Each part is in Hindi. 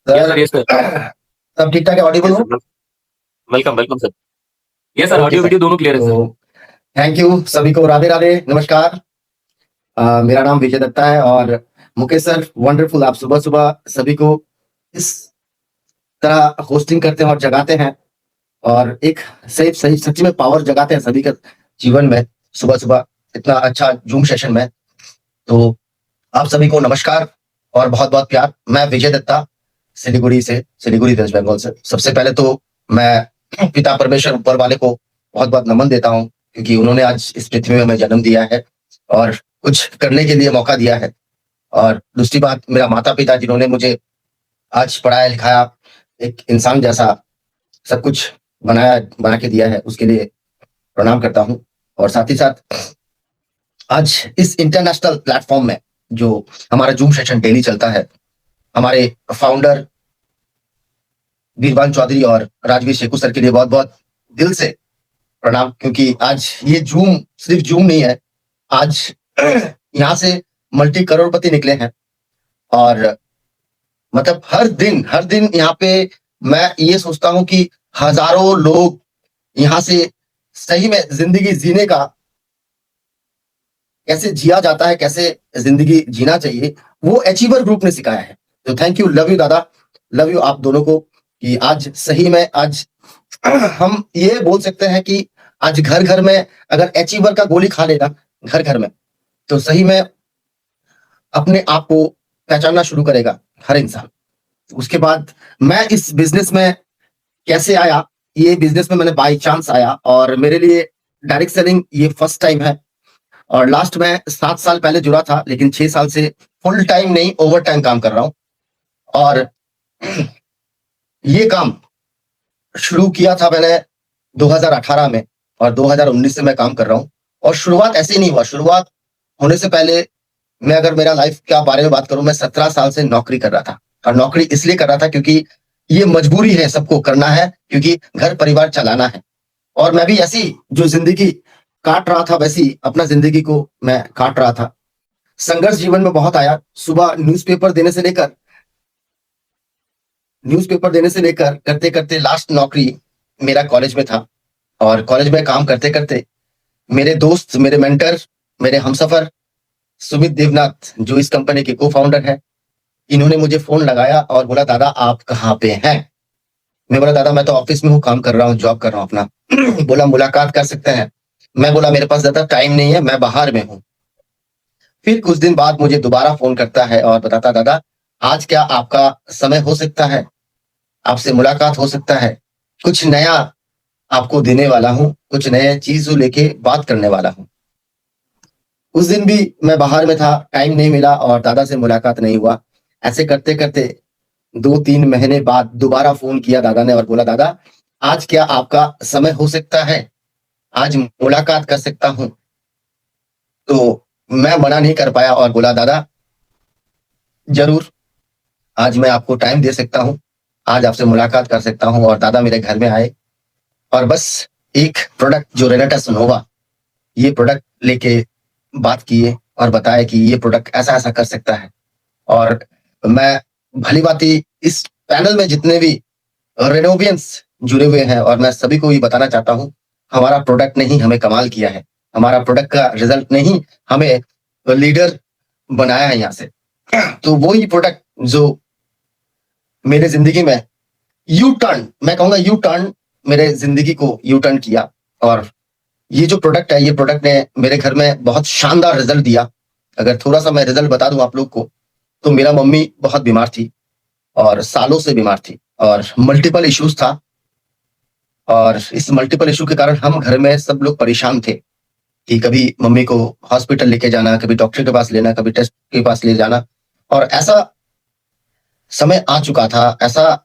Yes sir sir, yes sir. सब ठीक ठाक है, ऑडिबल यस हो? Sir, welcome, welcome sir. Yes sir, okay audio sir. Video दोनों क्लियर है सर। तो थैंक यू सभी को, राधे राधे, नमस्कार। मेरा नाम विजय दत्ता है और मुकेश सर वंडरफुल, आप सुबह सुबह सभी को इस तरह होस्टिंग करते हैं और जगाते हैं और एक सही सही सच्ची में पावर जगाते हैं सभी के जीवन में सुबह सुबह इतना अच्छा जूम सेशन में। तो आप सभी को नमस्कार और बहुत बहुत प्यार। मैं विजय दत्ता सिलीगुड़ी से, सिलीगुड़ी वेस्ट बंगाल से। सबसे पहले तो मैं पिता परमेश्वर ऊपर वाले को बहुत बहुत नमन देता हूँ, क्योंकि उन्होंने आज इस पृथ्वी में हमें जन्म दिया है और कुछ करने के लिए मौका दिया है। और दूसरी बात, मेरा माता पिता जिन्होंने मुझे आज पढ़ाया लिखाया, एक इंसान जैसा सब कुछ बना के दिया है, उसके लिए प्रणाम करता हूँ। और साथ ही साथ आज इस इंटरनेशनल प्लेटफॉर्म में जो हमारा जूम सेशन डेली चलता है, हमारे फाउंडर बीरबान चौधरी और राजवीर शेखू सर के लिए बहुत बहुत दिल से प्रणाम, क्योंकि आज ये जूम सिर्फ जूम नहीं है, आज यहाँ से मल्टी करोड़पति निकले हैं। और मतलब हर दिन यहाँ पे मैं ये सोचता हूँ कि हजारों लोग यहाँ से सही में जिंदगी जीने का, कैसे जिया जाता है, कैसे जिंदगी जीना चाहिए, वो अचीवर ग्रुप ने सिखाया है। तो थैंक यू, लव यू दादा, लव यू आप दोनों को, कि आज सही में आज हम ये बोल सकते हैं कि आज घर घर में अगर अचीवर का गोली खा लेगा घर घर में, तो सही में अपने आप को पहचानना शुरू करेगा हर इंसान। उसके बाद मैं इस बिजनेस में कैसे आया, ये बिजनेस में मैंने बाई चांस आया और मेरे लिए डायरेक्ट सेलिंग ये फर्स्ट टाइम है। और लास्ट में 7 साल पहले जुड़ा था, लेकिन 6 साल से फुल टाइम नहीं, ओवर टाइम काम कर रहा हूं। और ये काम शुरू किया था मैंने 2018 में और 2019 से मैं काम कर रहा हूं। और शुरुआत ऐसे ही नहीं हुआ, शुरुआत होने से पहले मैं अगर मेरा लाइफ के बारे में बात करूं, मैं 17 साल से नौकरी कर रहा था। और नौकरी इसलिए कर रहा था क्योंकि ये मजबूरी है, सबको करना है, क्योंकि घर परिवार चलाना है। और मैं भी ऐसी जो जिंदगी काट रहा था, वैसी अपना जिंदगी को मैं काट रहा था। संघर्ष जीवन में बहुत आया। सुबह न्यूज़पेपर देने से लेकर करते करते लास्ट नौकरी मेरा कॉलेज में था। और कॉलेज में काम करते करते मेरे दोस्त, मेरे मेंटर, मेरे हमसफर सुमित देवनाथ, जो इस कंपनी के को फाउंडर है, इन्होंने मुझे फोन लगाया और बोला, दादा आप कहाँ पे हैं? मैं बोला, दादा मैं तो ऑफिस में हूँ, काम कर रहा हूँ, जॉब कर रहा हूँ अपना। बोला मुलाकात कर सकते हैं? मैं बोला मेरे पास ज्यादा टाइम नहीं है, मैं बाहर में हूँ। फिर कुछ दिन बाद मुझे दोबारा फोन करता है और बताता, दादा आज क्या आपका समय हो सकता है, आपसे मुलाकात हो सकता है, कुछ नया आपको देने वाला हूँ, कुछ नए चीज लेके बात करने वाला हूँ। उस दिन भी मैं बाहर में था, टाइम नहीं मिला और दादा से मुलाकात नहीं हुआ। ऐसे करते करते 2-3 महीने बाद दोबारा फोन किया दादा ने और बोला, दादा आज क्या आपका समय हो सकता है, आज मुलाकात कर सकता हूं? तो मैं मना नहीं कर पाया और बोला, दादा जरूर, आज मैं आपको टाइम दे सकता हूं, आज आपसे मुलाकात कर सकता हूं। और दादा मेरे घर में आए और बस एक प्रोडक्ट जो रेनेटा नोवा, ये प्रोडक्ट लेके बात किए और बताया कि ये प्रोडक्ट ऐसा ऐसा कर सकता है। और मैं भली बाती इस पैनल में जितने भी रेनोवियंस जुड़े हुए हैं, और मैं सभी को ये बताना चाहता हूं, हमारा प्रोडक्ट ने ही हमें कमाल किया है, हमारा प्रोडक्ट का रिजल्ट ने ही हमें लीडर बनाया है यहाँ से। तो वो ही प्रोडक्ट जो मेरे जिंदगी में यू टर्न, मैं कहूंगा यू टर्न, मेरे जिंदगी को यू टर्न किया। और ये जो प्रोडक्ट है, ये प्रोडक्ट ने मेरे घर में बहुत शानदार रिजल्ट दिया। अगर थोड़ा सा मैं रिजल्ट बता दूं आप लोग को, तो मेरा मम्मी बहुत बीमार थी और सालों से बीमार थी और मल्टीपल इश्यूज था। और इस मल्टीपल इशू के कारण हम घर में सब लोग परेशान थे कि कभी मम्मी को हॉस्पिटल लेके जाना, कभी डॉक्टर के पास लेना, कभी टेस्ट के पास ले जाना। और ऐसा समय आ चुका था, ऐसा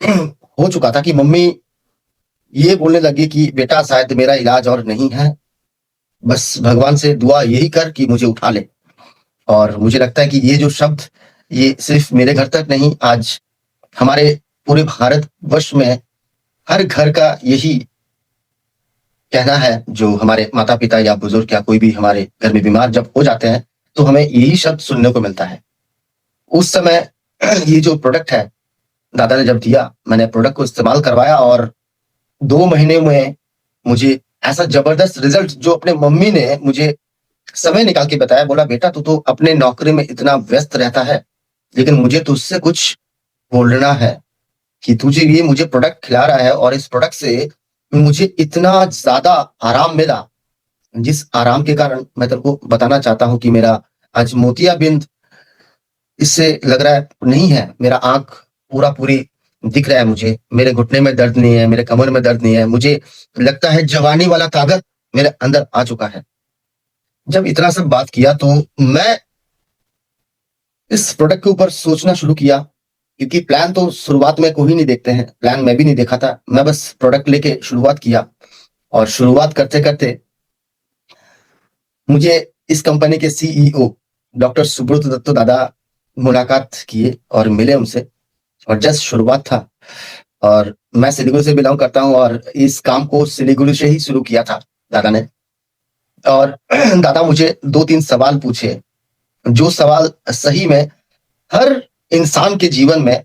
हो चुका था कि मम्मी ये बोलने लगी कि बेटा शायद मेरा इलाज और नहीं है, बस भगवान से दुआ यही कर कि मुझे उठा ले। और मुझे लगता है कि ये जो शब्द, ये सिर्फ मेरे घर तक नहीं, आज हमारे पूरे भारत वर्ष में हर घर का यही कहना है। जो हमारे माता पिता या बुजुर्ग या कोई भी हमारे घर में बीमार जब हो जाते हैं, तो हमें यही शब्द सुनने को मिलता है। उस समय ये जो प्रोडक्ट है दादा ने जब दिया, मैंने प्रोडक्ट को इस्तेमाल करवाया और 2 महीने में मुझे ऐसा जबरदस्त रिजल्ट जो अपने मम्मी ने मुझे समय निकाल के बताया, बोला बेटा तू तो अपने नौकरी में इतना व्यस्त रहता है, लेकिन मुझे तुझसे कुछ बोलना है कि तुझे ये मुझे प्रोडक्ट खिला रहा है और इस प्रोडक्ट से मुझे इतना ज़्यादा आराम मिला, जिस आराम के कारण मैं तेरे को बताना चाहता हूँ कि मेरा आज मोतियाबिंद इससे लग रहा है नहीं है, मेरा आँख पूरा-पूरी दिख रहा है मुझे, मेरे घुटने में दर्द नहीं है, मेरे कमर में दर्द नहीं है, मुझे लगता है जवानी वाला ताकत मेरे अंदर आ चुका है। जब इतना सब बात किया तो मैं इस प्रोडक्ट के ऊपर सोचना शुरू किया, क्योंकि प्लान तो शुरुआत में कोई नहीं देखते हैं, प्लान मैं भी नहीं देखा था, मैं बस प्रोडक्ट लेके शुरुआत किया और शुरुआत करते-करते मुझे इस कंपनी के सीईओ डॉक्टर सुब्रत दत्त दादा मुलाकात किए और मिले उनसे और जस्ट शुरुआत था और मैं सिलीगुड़ी से बिलोंग करता हूँ और इस काम को सिलीगुड़ी से ही शुरू किया था दादा ने। और दादा मुझे 2-3 सवाल पूछे, जो सवाल सही में हर इंसान के जीवन में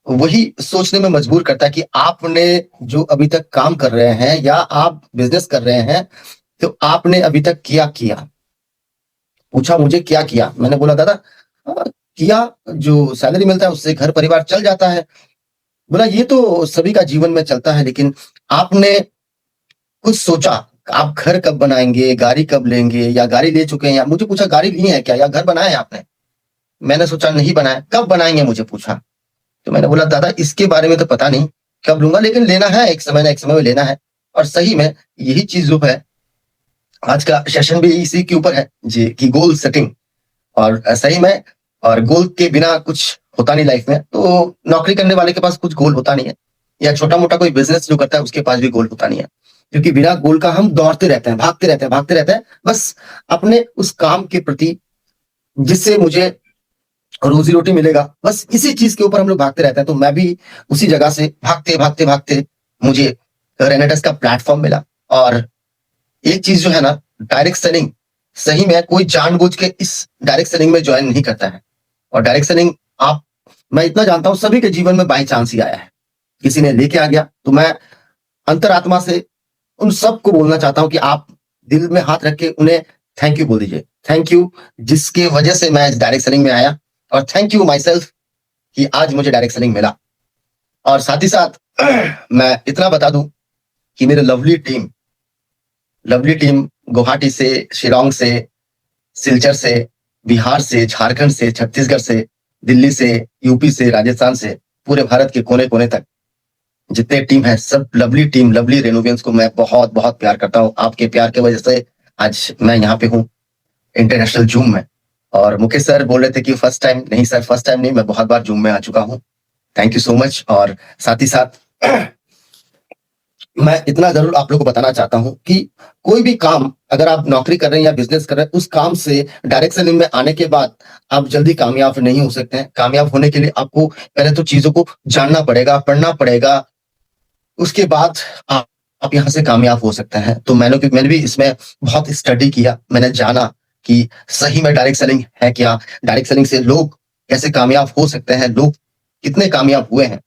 वही सोचने में मजबूर करता है कि आपने जो अभी तक काम कर रहे हैं या आप बिज़नेस कर रहे हैं, तो आपने अभी तक किया? पूछा मुझे क्या किया? मैंने बोला दादा किया जो सैलरी मिलता है उससे घर परिवार चल जाता है। बोला ये तो सभी का जीवन में चलता है, लेकिन आपने कुछ सोचा, आप घर कब बनाएँगे, गाड़ी कब लेंगे या गाड़ी ले चुके हैं या मुझे पूछा गाड़ी ली है क्या या घर बनाया है आपने? मैंने सोचा नहीं बनाया, कब बनाएँगे मुझे पूछा। तो मैंने बोला दादा इसके बारे में तो पता नहीं, कब लूँगा लेकिन लेना है एक समय ना एक समय में लेना है। और सही में यही चीज़ जो है, आज का सेशन भी इसी के ऊपर है जी कि गोल सेटिंग और सही में और गोल के बिना कुछ होता नहीं लाइफ में। तो नौकरी करने वाले के पास कुछ गोल होता नहीं है या छोटा-मोटा कोई बिज़नेस जो करता है उसके पास भी गोल होता नहीं है। क्योंकि बिना गोल का हम दौड़ते रहते हैं, भागते रहते हैं, बस अपने उस काम के प्रति जिससे मुझे रोज़ी-रोटी मिलेगा, बस इसी चीज़ के ऊपर हम लोग भागते रहते हैं। तो मैं भी उसी जगह से भागते मुझे रेनेटस का प्लेटफ़ॉर्म मिला और एक चीज़ जो है ना डायरेक्ट सेलिंग, सही में कोई जानबूझ के इस डायरेक्ट सेलिंग में जॉइन नहीं करता है और डायरेक्ट सेलिंग आप मैं इतना जानता हूँ सभी के जीवन में बाय चांस ही आया है। किसी ने लेके आ गया, तो मैं अंतरात्मा से उन सबको बोलना चाहता हूँ कि आप दिल में हाथ रख के उन्हें थैंक यू बोल दीजिए। थैंक यू जिसके वजह से मैं इस डायरेक्ट सेलिंग में आया और थैंक यू माय सेल्फ कि आज मुझे डायरेक्ट सेलिंग मिला। और साथ ही साथ मैं इतना बता दूं कि मेरे लवली टीम गुवाहाटी से, शिलांग से, सिलचर से, बिहार से, झारखंड से, छत्तीसगढ़ से, दिल्ली से, यूपी से, राजस्थान से, पूरे भारत के कोने-कोने तक जितने टीम है सब लवली टीम, लवली रेनोवियंस को मैं बहुत-बहुत प्यार करता हूँ। आपके प्यार की वजह से आज मैं यहाँ पे हूँ इंटरनेशनल जूम में। और मुकेश सर बोल रहे थे कि फर्स्ट टाइम नहीं सर, फर्स्ट टाइम नहीं, मैं बहुत बार जूम में आ चुका हूँ। Thank you so much. और साथ ही साथ मैं इतना ज़रूर आप लोगों को बताना चाहता हूँ कि कोई भी काम अगर आप नौकरी कर रहे हैं या बिज़नेस कर रहे हैं, उस काम से डायरेक्ट सेलिंग में आने के बाद आप जल्दी कामयाब नहीं हो सकते हैं। कामयाब होने के लिए आपको पहले तो चीज़ों को जानना पड़ेगा, पढ़ना पड़ेगा, उसके बाद आप यहाँ से कामयाब हो सकते हैं। तो मैंने भी इसमें बहुत स्टडी किया, मैंने जाना कि सही में डायरेक्ट सेलिंग है क्या? डायरेक्ट सेलिंग से लोग कैसे कामयाब हो सकते हैं? लोग कितने कामयाब हुए हैं?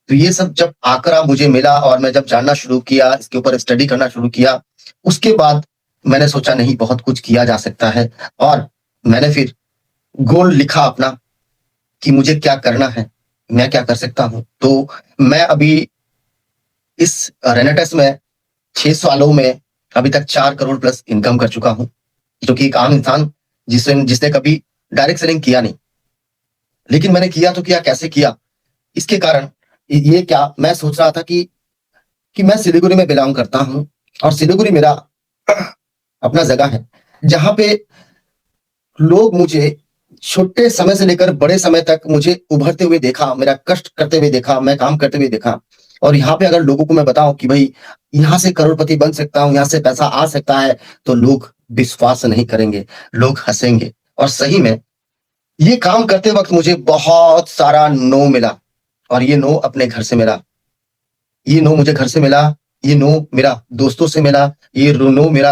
तो ये सब जब आंकड़ा मुझे मिला और मैं जब जानना शुरू किया, इसके ऊपर स्टडी करना शुरू किया, उसके बाद मैंने सोचा नहीं बहुत कुछ किया जा सकता है और मैंने फिर गोल लिखा अपना कि मुझे क्या करना है, मैं क्या कर सकता हूँ। तो मैं अभी इस रेनेटस में 6 सालों में अभी तक 4 करोड़ प्लस इनकम कर चुका हूँ, जो कि एक आम इंसान जिसने कभी डायरेक्ट सेलिंग किया नहीं। लेकिन मैंने किया तो किया, कैसे किया? इसके कारण ये क्या मैं सोच रहा था कि मैं सिलीगुड़ी में बिलोंग करता हूँ और सिलीगुड़ी मेरा अपना जगह है, जहाँ पे लोग मुझे छोटे समय से लेकर बड़े समय तक मुझे उभरते हुए देखा, मेरा कष्ट करते हुए देखा, मैं काम करते हुए देखा। और यहाँ पे अगर लोगों को मैं बताऊं कि भाई यहाँ से करोड़पति बन सकता हूँ, यहाँ से पैसा आ सकता है, तो लोग विश्वास नहीं करेंगे, लोग हंसेंगे। और सही में ये काम करते वक्त मुझे बहुत सारा नो मिला और ये नो अपने घर से मिला, ये नो मुझे घर से मिला, ये नो मेरा दोस्तों से मिला, ये नो मेरा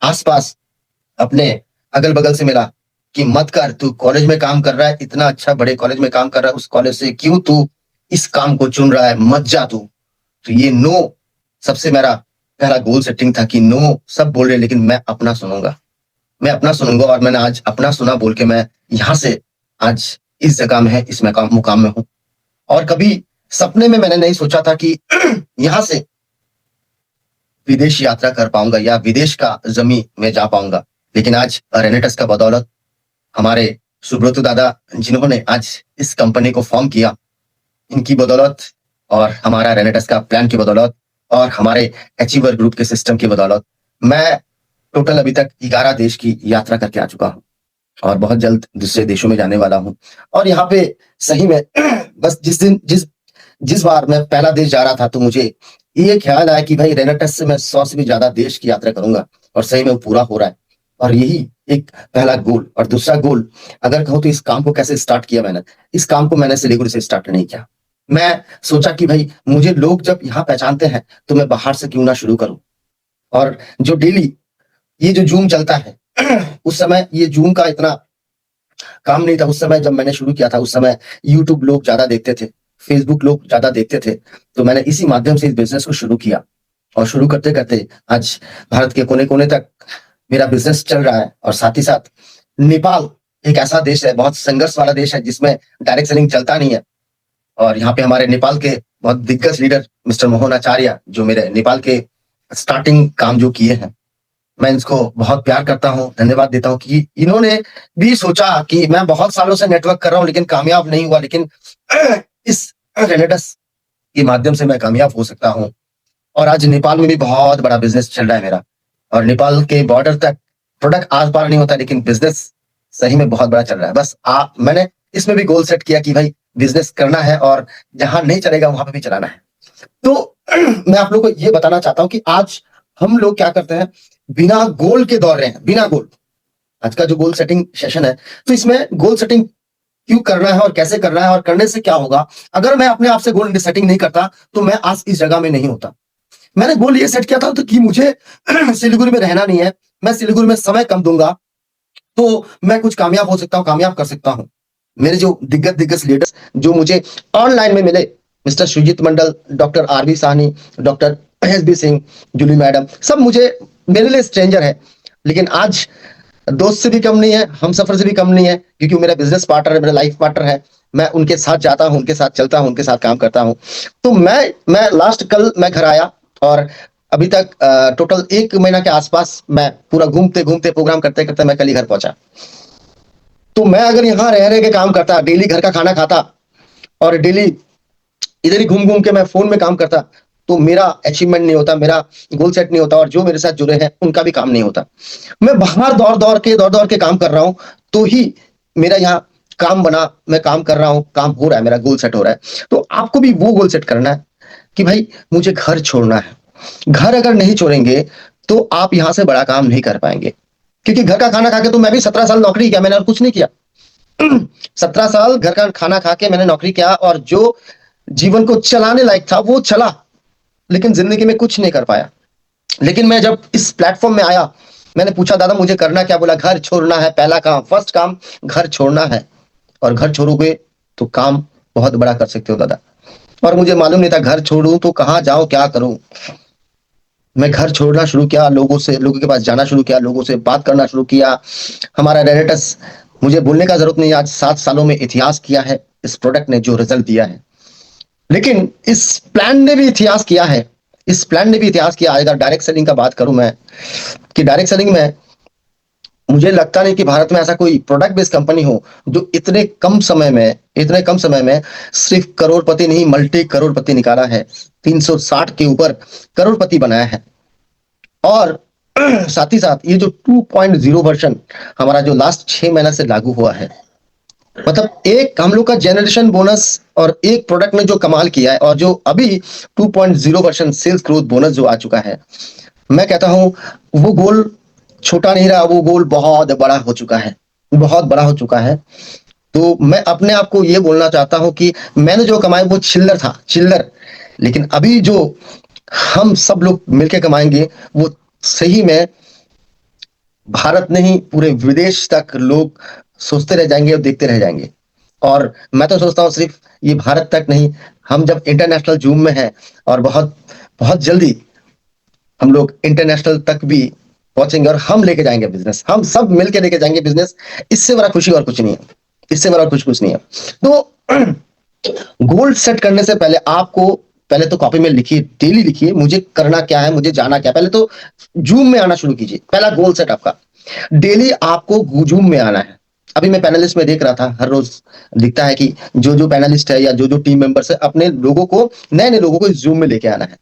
आसपास अपने अगल-बगल से मिला। कि मत कर, तू कॉलेज में काम कर रहा है, इतना अच्छा बड़े कॉलेज में काम कर रहा है, उस कॉलेज से क्यों तू इस काम को चुन रहा है, मत जा तू। तो ये नो सबसे मेरा पहला गोल सेटिंग था कि नो सब बोल रहे लेकिन मैं अपना सुनूंगा, मैं अपना सुनूंगा। और मैंने आज अपना सुना बोल के मैं यहाँ से आज इस जगह में है, इस मुकाम में हूँ। और कभी सपने में मैंने नहीं सोचा था कि यहाँ से विदेश यात्रा कर पाऊंगा या विदेश का जमी में जा पाऊंगा। लेकिन आज रेनेटस का बदौलत, हमारे सुब्रत दादा जिन्होंने आज इस कंपनी को फॉर्म किया, इनकी बदौलत और हमारा रेनेटस का प्लान की बदौलत और हमारे अचीवर ग्रुप के सिस्टम की बदौलत मैं टोटल अभी तक 11 देश की यात्रा करके आ चुका हूँ और बहुत जल्द दूसरे देशों में जाने वाला हूँ। और यहाँ पे सही में बस जिस बार मैं पहला देश जा रहा था तो मुझे ये ख्याल आया कि भाई रेनेटस से मैं 100 से भी ज्यादा देश की यात्रा करूंगा और सही में वो पूरा हो रहा है। और यही एक पहला गोल। और दूसरा गोल अगर कहूँ तो इस काम को कैसे स्टार्ट किया मैंने, इस काम को मैंने सिलीगुड़ी से स्टार्ट नहीं किया। मैं सोचा कि भाई मुझे लोग जब यहाँ पहचानते हैं तो मैं बाहर से क्यों ना शुरू करूं। और जो डेली ये जो जूम चलता है उस समय ये जूम का इतना काम नहीं था। उस समय जब मैंने शुरू किया था उस समय यूट्यूब लोग ज्यादा देखते थे, फेसबुक लोग ज्यादा देखते थे। तो मैंने इसी माध्यम से इस बिजनेस को शुरू किया और शुरू करते करते आज भारत के कोने कोने तक मेरा बिजनेस चल रहा है। और साथ ही साथ नेपाल एक ऐसा देश है, बहुत संघर्ष वाला देश है जिसमें डायरेक्ट सेलिंग चलता नहीं है। और यहाँ पे हमारे नेपाल के बहुत दिग्गज लीडर मिस्टर मोहन आचार्य, जो मेरे नेपाल के स्टार्टिंग काम जो किए हैं, मैं इनको बहुत प्यार करता हूँ, धन्यवाद देता हूँ कि इन्होंने भी सोचा कि मैं बहुत सालों से नेटवर्क कर रहा हूँ लेकिन कामयाब नहीं हुआ, लेकिन इस रेनेटस के माध्यम से मैं कामयाब हो सकता हूँ। और आज नेपाल में भी बहुत बड़ा बिजनेस चल रहा है मेरा। और नेपाल के बॉर्डर तक प्रोडक्ट आर पार नहीं होता लेकिन बिजनेस सही में बहुत बड़ा चल रहा है। बस मैंने इसमें भी गोल सेट किया कि भाई बिजनेस करना है और जहां नहीं चलेगा वहां पे भी चलाना है। तो मैं आप लोग को ये बताना चाहता हूं कि आज हम लोग क्या करते हैं, बिना गोल के दौड़ रहे हैं, बिना गोल। आज का जो गोल सेटिंग सेशन है, तो इसमें गोल सेटिंग क्यों करना है और कैसे करना है और करने से क्या होगा। अगर मैं अपने आप से गोल सेटिंग नहीं करता तो मैं आज इस जगह में नहीं होता। मैंने गोल ये सेट किया था तो कि मुझे सिलीगुड़ी में रहना नहीं है, मैं सिलीगुड़ी में समय कम दूंगा तो मैं कुछ कामयाब हो सकता हूं, कामयाब कर सकता हूं। मेरे जो दिग्गज लीडर्स जो मुझे ऑनलाइन में मिले, mister Sujit Mandal, doctor RB Sahni, doctor SB Singh, Julie madam, सब मेरे लिए स्ट्रेंजर है लेकिन आज दोस्त से भी कम नहीं है, हम सफर से भी कम नहीं है, क्योंकि मेरा बिजनेस पार्टनर है, मेरा लाइफ पार्टनर है। मैं उनके साथ जाता हूं, उनके साथ चलता हूं, उनके साथ काम करता हूं। तो मैं लास्ट कल मैं घर आया और अभी तक टोटल 1 महीना के आसपास मैं पूरा घूमते घूमते प्रोग्राम करते करते मैं कल ही घर पहुंचा। तो मैं अगर यहाँ रह के काम करता, डेली घर का खाना खाता और डेली इधर ही घूम घूम के मैं फोन में काम करता, तो मेरा अचीवमेंट नहीं होता, मेरा गोल सेट नहीं होता और जो मेरे साथ जुड़े हैं उनका भी काम नहीं होता। मैं बाहर दौड़ के काम कर रहा हूं तो ही मेरा यहाँ काम बना, मैं काम कर रहा हूं, काम हो रहा है, मेरा गोल सेट हो रहा है। तो आपको भी वो गोल सेट करना है कि भाई मुझे घर छोड़ना है। घर अगर नहीं छोड़ेंगे तो आप यहां से बड़ा काम नहीं कर पाएंगे, क्योंकि घर का खाना खा के तो मैं भी 17 साल नौकरी किया, मैंने और कुछ नहीं किया। 17 साल घर का खाना खा के मैंने नौकरी किया और जो जीवन को चलाने लायक था वो चला, लेकिन जिंदगी में कुछ नहीं कर पाया। लेकिन मैं जब इस प्लेटफॉर्म में आया, मैंने पूछा दादा मुझे करना क्या, बोला घर छोड़ना है, पहला काम, फर्स्ट काम घर छोड़ना है। और घर छोड़ोगे तो काम बहुत बड़ा कर सकते हो दादा। और मुझे मालूम नहीं था घर छोड़ूं तो कहां जाऊं, क्या करूं। मैं घर छोड़ना शुरू किया, लोगों के पास जाना शुरू किया, लोगों से बात करना शुरू किया। हमारा रेनेटस, मुझे बोलने का जरूरत नहीं, आज 7 सालों में इतिहास किया है इस प्रोडक्ट ने, जो रिजल्ट दिया है। लेकिन इस प्लान ने भी इतिहास किया है, इस प्लान ने भी इतिहास किया। अगर डायरेक्ट सेलिंग का बात करूं मैं, कि डायरेक्ट सेलिंग में मुझे लगता नहीं कि भारत में ऐसा कोई प्रोडक्ट बेस्ड कंपनी हो जो इतने कम समय में सिर्फ करोड़पति नहीं, मल्टी करोड़पति निकाला है, 360 के ऊपर करोड़पति बनाया है। और साथ ही साथ ये जो 2.0 वर्जन हमारा जो लास्ट 6 महीना से लागू हुआ है, मतलब एक हम लोग का जनरेशन बोनस और एक प्रोडक्ट ने जो कमाल किया है, और जो अभी 2.0 वर्जन सेल्स ग्रोथ बोनस जो आ चुका है, मैं कहता हूं वो गोल छोटा नहीं रहा, वो गोल बहुत बड़ा हो चुका है, बहुत बड़ा हो चुका है। तो मैं अपने आप को ये बोलना चाहता हूं कि मैंने जो कमाया वो चिल्लर था, चिल्लर। लेकिन अभी जो हम सब लोग मिलकर कमाएंगे वो सही में भारत नहीं पूरे विदेश तक लोग सोचते रह जाएंगे और देखते रह जाएंगे। और मैं तो सोचता हूँ सिर्फ ये भारत तक नहीं, हम जब इंटरनेशनल जूम में हैं और बहुत बहुत जल्दी हम लोग इंटरनेशनल तक भी पहुंचेंगे और हम लेके जाएंगे बिजनेस, हम सब मिलके लेके जाएंगे बिजनेस। इससे बड़ा खुशी और कुछ नहीं है, इससे बड़ा कुछ नहीं है। तो गोल सेट करने से पहले आपको पहले तो कॉपी में लिखिए, डेली लिखिए मुझे करना क्या है, मुझे जाना क्या है। पहले तो जूम में आना शुरू कीजिए। पहला गोल सेट आपका, डेली आपको जूम में आना है। अभी मैं पैनलिस्ट में देख रहा था, हर रोज दिखता है कि जो जो पैनलिस्ट है या जो जो टीम मेंबर्स है अपने लोगों को, नए नए लोगों को इस जूम में लेके आना है।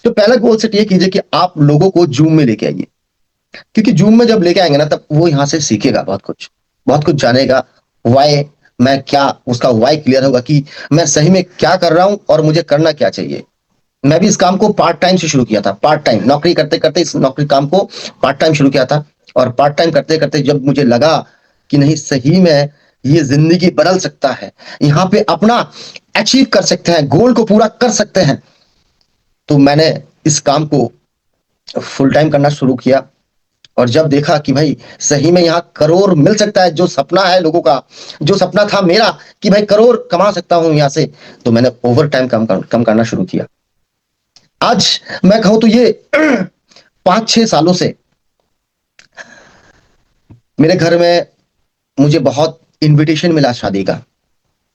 तो पहला गोल सेट ये कीजिए कि आप लोगों को जूम में लेके आइए, क्योंकि जूम में जब लेके आएंगे ना तब वो यहाँ से सीखेगा बहुत कुछ जानेगा। वाई, मैं क्या, उसका वाई क्लियर होगा कि मैं सही में क्या कर रहा हूं और मुझे करना क्या चाहिए। मैं भी इस काम को पार्ट टाइम से शुरू किया था, पार्ट टाइम नौकरी करते करते इस नौकरी काम को पार्ट टाइम शुरू किया था। और पार्ट टाइम करते करते जब मुझे लगा कि नहीं सही में ये जिंदगी बदल सकता है, यहाँ पे अपना अचीव कर सकते हैं, गोल को पूरा कर सकते हैं, तो मैंने इस काम को फुल टाइम करना शुरू किया। और जब देखा कि भाई सही में यहाँ करोड़ मिल सकता है, जो सपना है लोगों का, जो सपना था मेरा कि भाई करोड़ कमा सकता हूं यहाँ से, तो मैंने ओवर टाइम कम करना शुरू किया। आज मैं कहूं तो ये 5-6 सालों से मेरे घर में मुझे बहुत इनविटेशन मिला शादी का,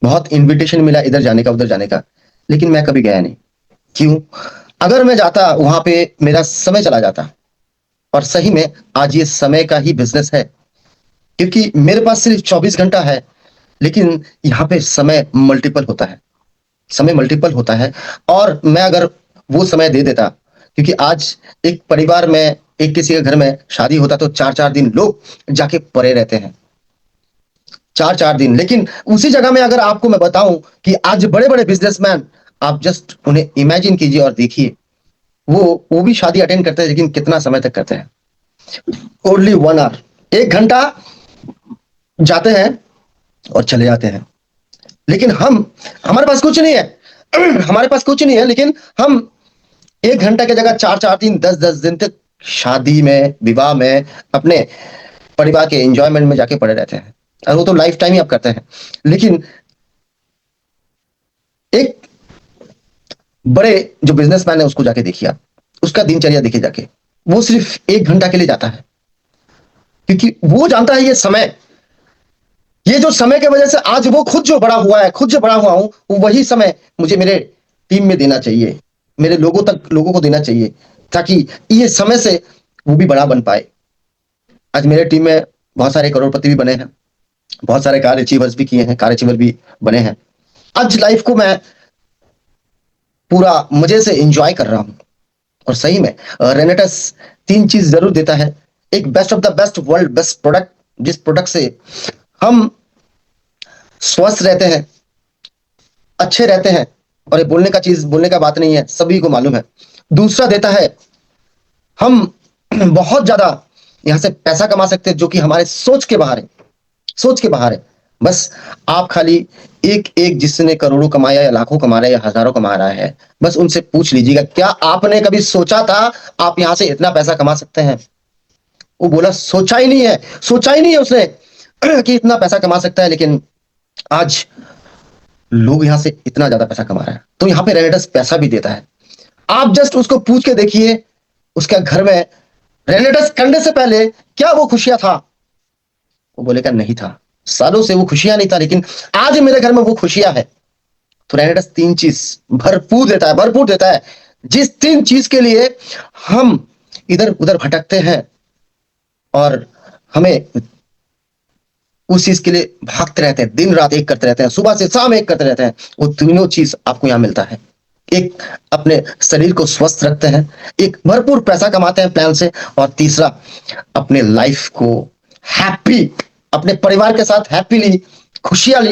बहुत इनविटेशन मिला इधर जाने का उधर जाने का, लेकिन मैं कभी गया नहीं। क्यों? अगर मैं जाता वहां पे मेरा समय चला जाता। और सही में आज ये समय का ही बिजनेस है, क्योंकि मेरे पास सिर्फ 24 घंटा है, लेकिन यहाँ पे समय मल्टीपल होता है, समय मल्टीपल होता है। और मैं अगर वो समय दे देता, क्योंकि आज एक परिवार में एक किसी के घर में शादी होता तो 4-4 दिन लोग जाके पड़े रहते हैं, 4-4 दिन। लेकिन उसी जगह में अगर आपको मैं बताऊं कि आज बड़े बड़े बिजनेसमैन, आप जस्ट उन्हें इमेजिन कीजिए और देखिए, वो भी शादी अटेंड करते हैं, लेकिन कितना समय तक करते हैं? ओनली 1 आवर, 1 घंटा जाते हैं और चले जाते हैं। लेकिन हमारे पास कुछ नहीं है हमारे पास कुछ नहीं है, लेकिन हम 1 घंटा की जगह 4-4 दिन 10-10 दिन तक शादी में, विवाह में, अपने परिवार के एंजॉयमेंट में जाके पड़े रहते हैं। और वो तो लाइफ टाइम ही आप करते हैं। लेकिन एक बड़े जो बिजनेसमैन है उसको जाके देखिए आप, उसका दिनचर्या देखिए जाके, वो सिर्फ 1 घंटा के लिए जाता है, क्योंकि वो जानता है ये जो समय की वजह से आज वो खुद जो बड़ा हुआ है, खुद जो बड़ा हुआ हूं, वही समय मुझे मेरे टीम में देना चाहिए, मेरे लोगों को देना चाहिए, ताकि ये समय से वो भी बड़ा बन पाए। आज मेरे टीम में बहुत सारे करोड़पति भी बने हैं, बहुत सारे कार अचीवर्स भी किए हैं, कार अचीवर भी बने हैं। आज लाइफ को मैं पूरा मजे से एंजॉय कर रहा हूं। और सही में रेनेटस 3 चीज जरूर देता है। एक best of the best, world best product, जिस प्रोडक्ट से हम स्वस्थ रहते हैं, अच्छे रहते हैं। और ये बोलने का बात नहीं है, सभी को मालूम है। दूसरा देता है, हम बहुत ज्यादा यहां से पैसा कमा सकते हैं, जो कि हमारे सोच के बाहर है, सोच के बाहर है। बस आप खाली एक जिसने करोड़ों कमाया या लाखों कमा रहा है या हजारों कमा रहा है, बस उनसे पूछ लीजिएगा, क्या आपने कभी सोचा था आप यहां से इतना पैसा कमा सकते हैं? वो बोला सोचा ही नहीं है, सोचा ही नहीं है उसने कि इतना पैसा कमा सकता है। लेकिन आज लोग यहां से इतना ज्यादा पैसा कमा रहे हैं। तो यहाँ पे रेनेटस पैसा भी देता है। आप जस्ट उसको पूछ के देखिए, उसके घर में रेनेटस करने से पहले क्या वो खुशियां था? वो बोलेगा नहीं था, सालों से वो खुशियां नहीं था, लेकिन आज मेरे घर में वो खुशियां है। तो रेनेटस 3 चीज भरपूर देता है, भरपूर देता है। जिस 3 चीज के लिए हम इधर उधर भटकते हैं और हमें उस चीज के लिए भागते रहते हैं, दिन रात एक करते रहते हैं, सुबह से शाम एक करते रहते हैं, वो तीनों चीज आपको यहां मिलता है। एक, अपने शरीर को स्वस्थ रखते हैं, एक भरपूर पैसा कमाते हैं प्लान से, और तीसरा अपने लाइफ को हैप्पी, अपने परिवार के साथ हैप्पीली खुशियां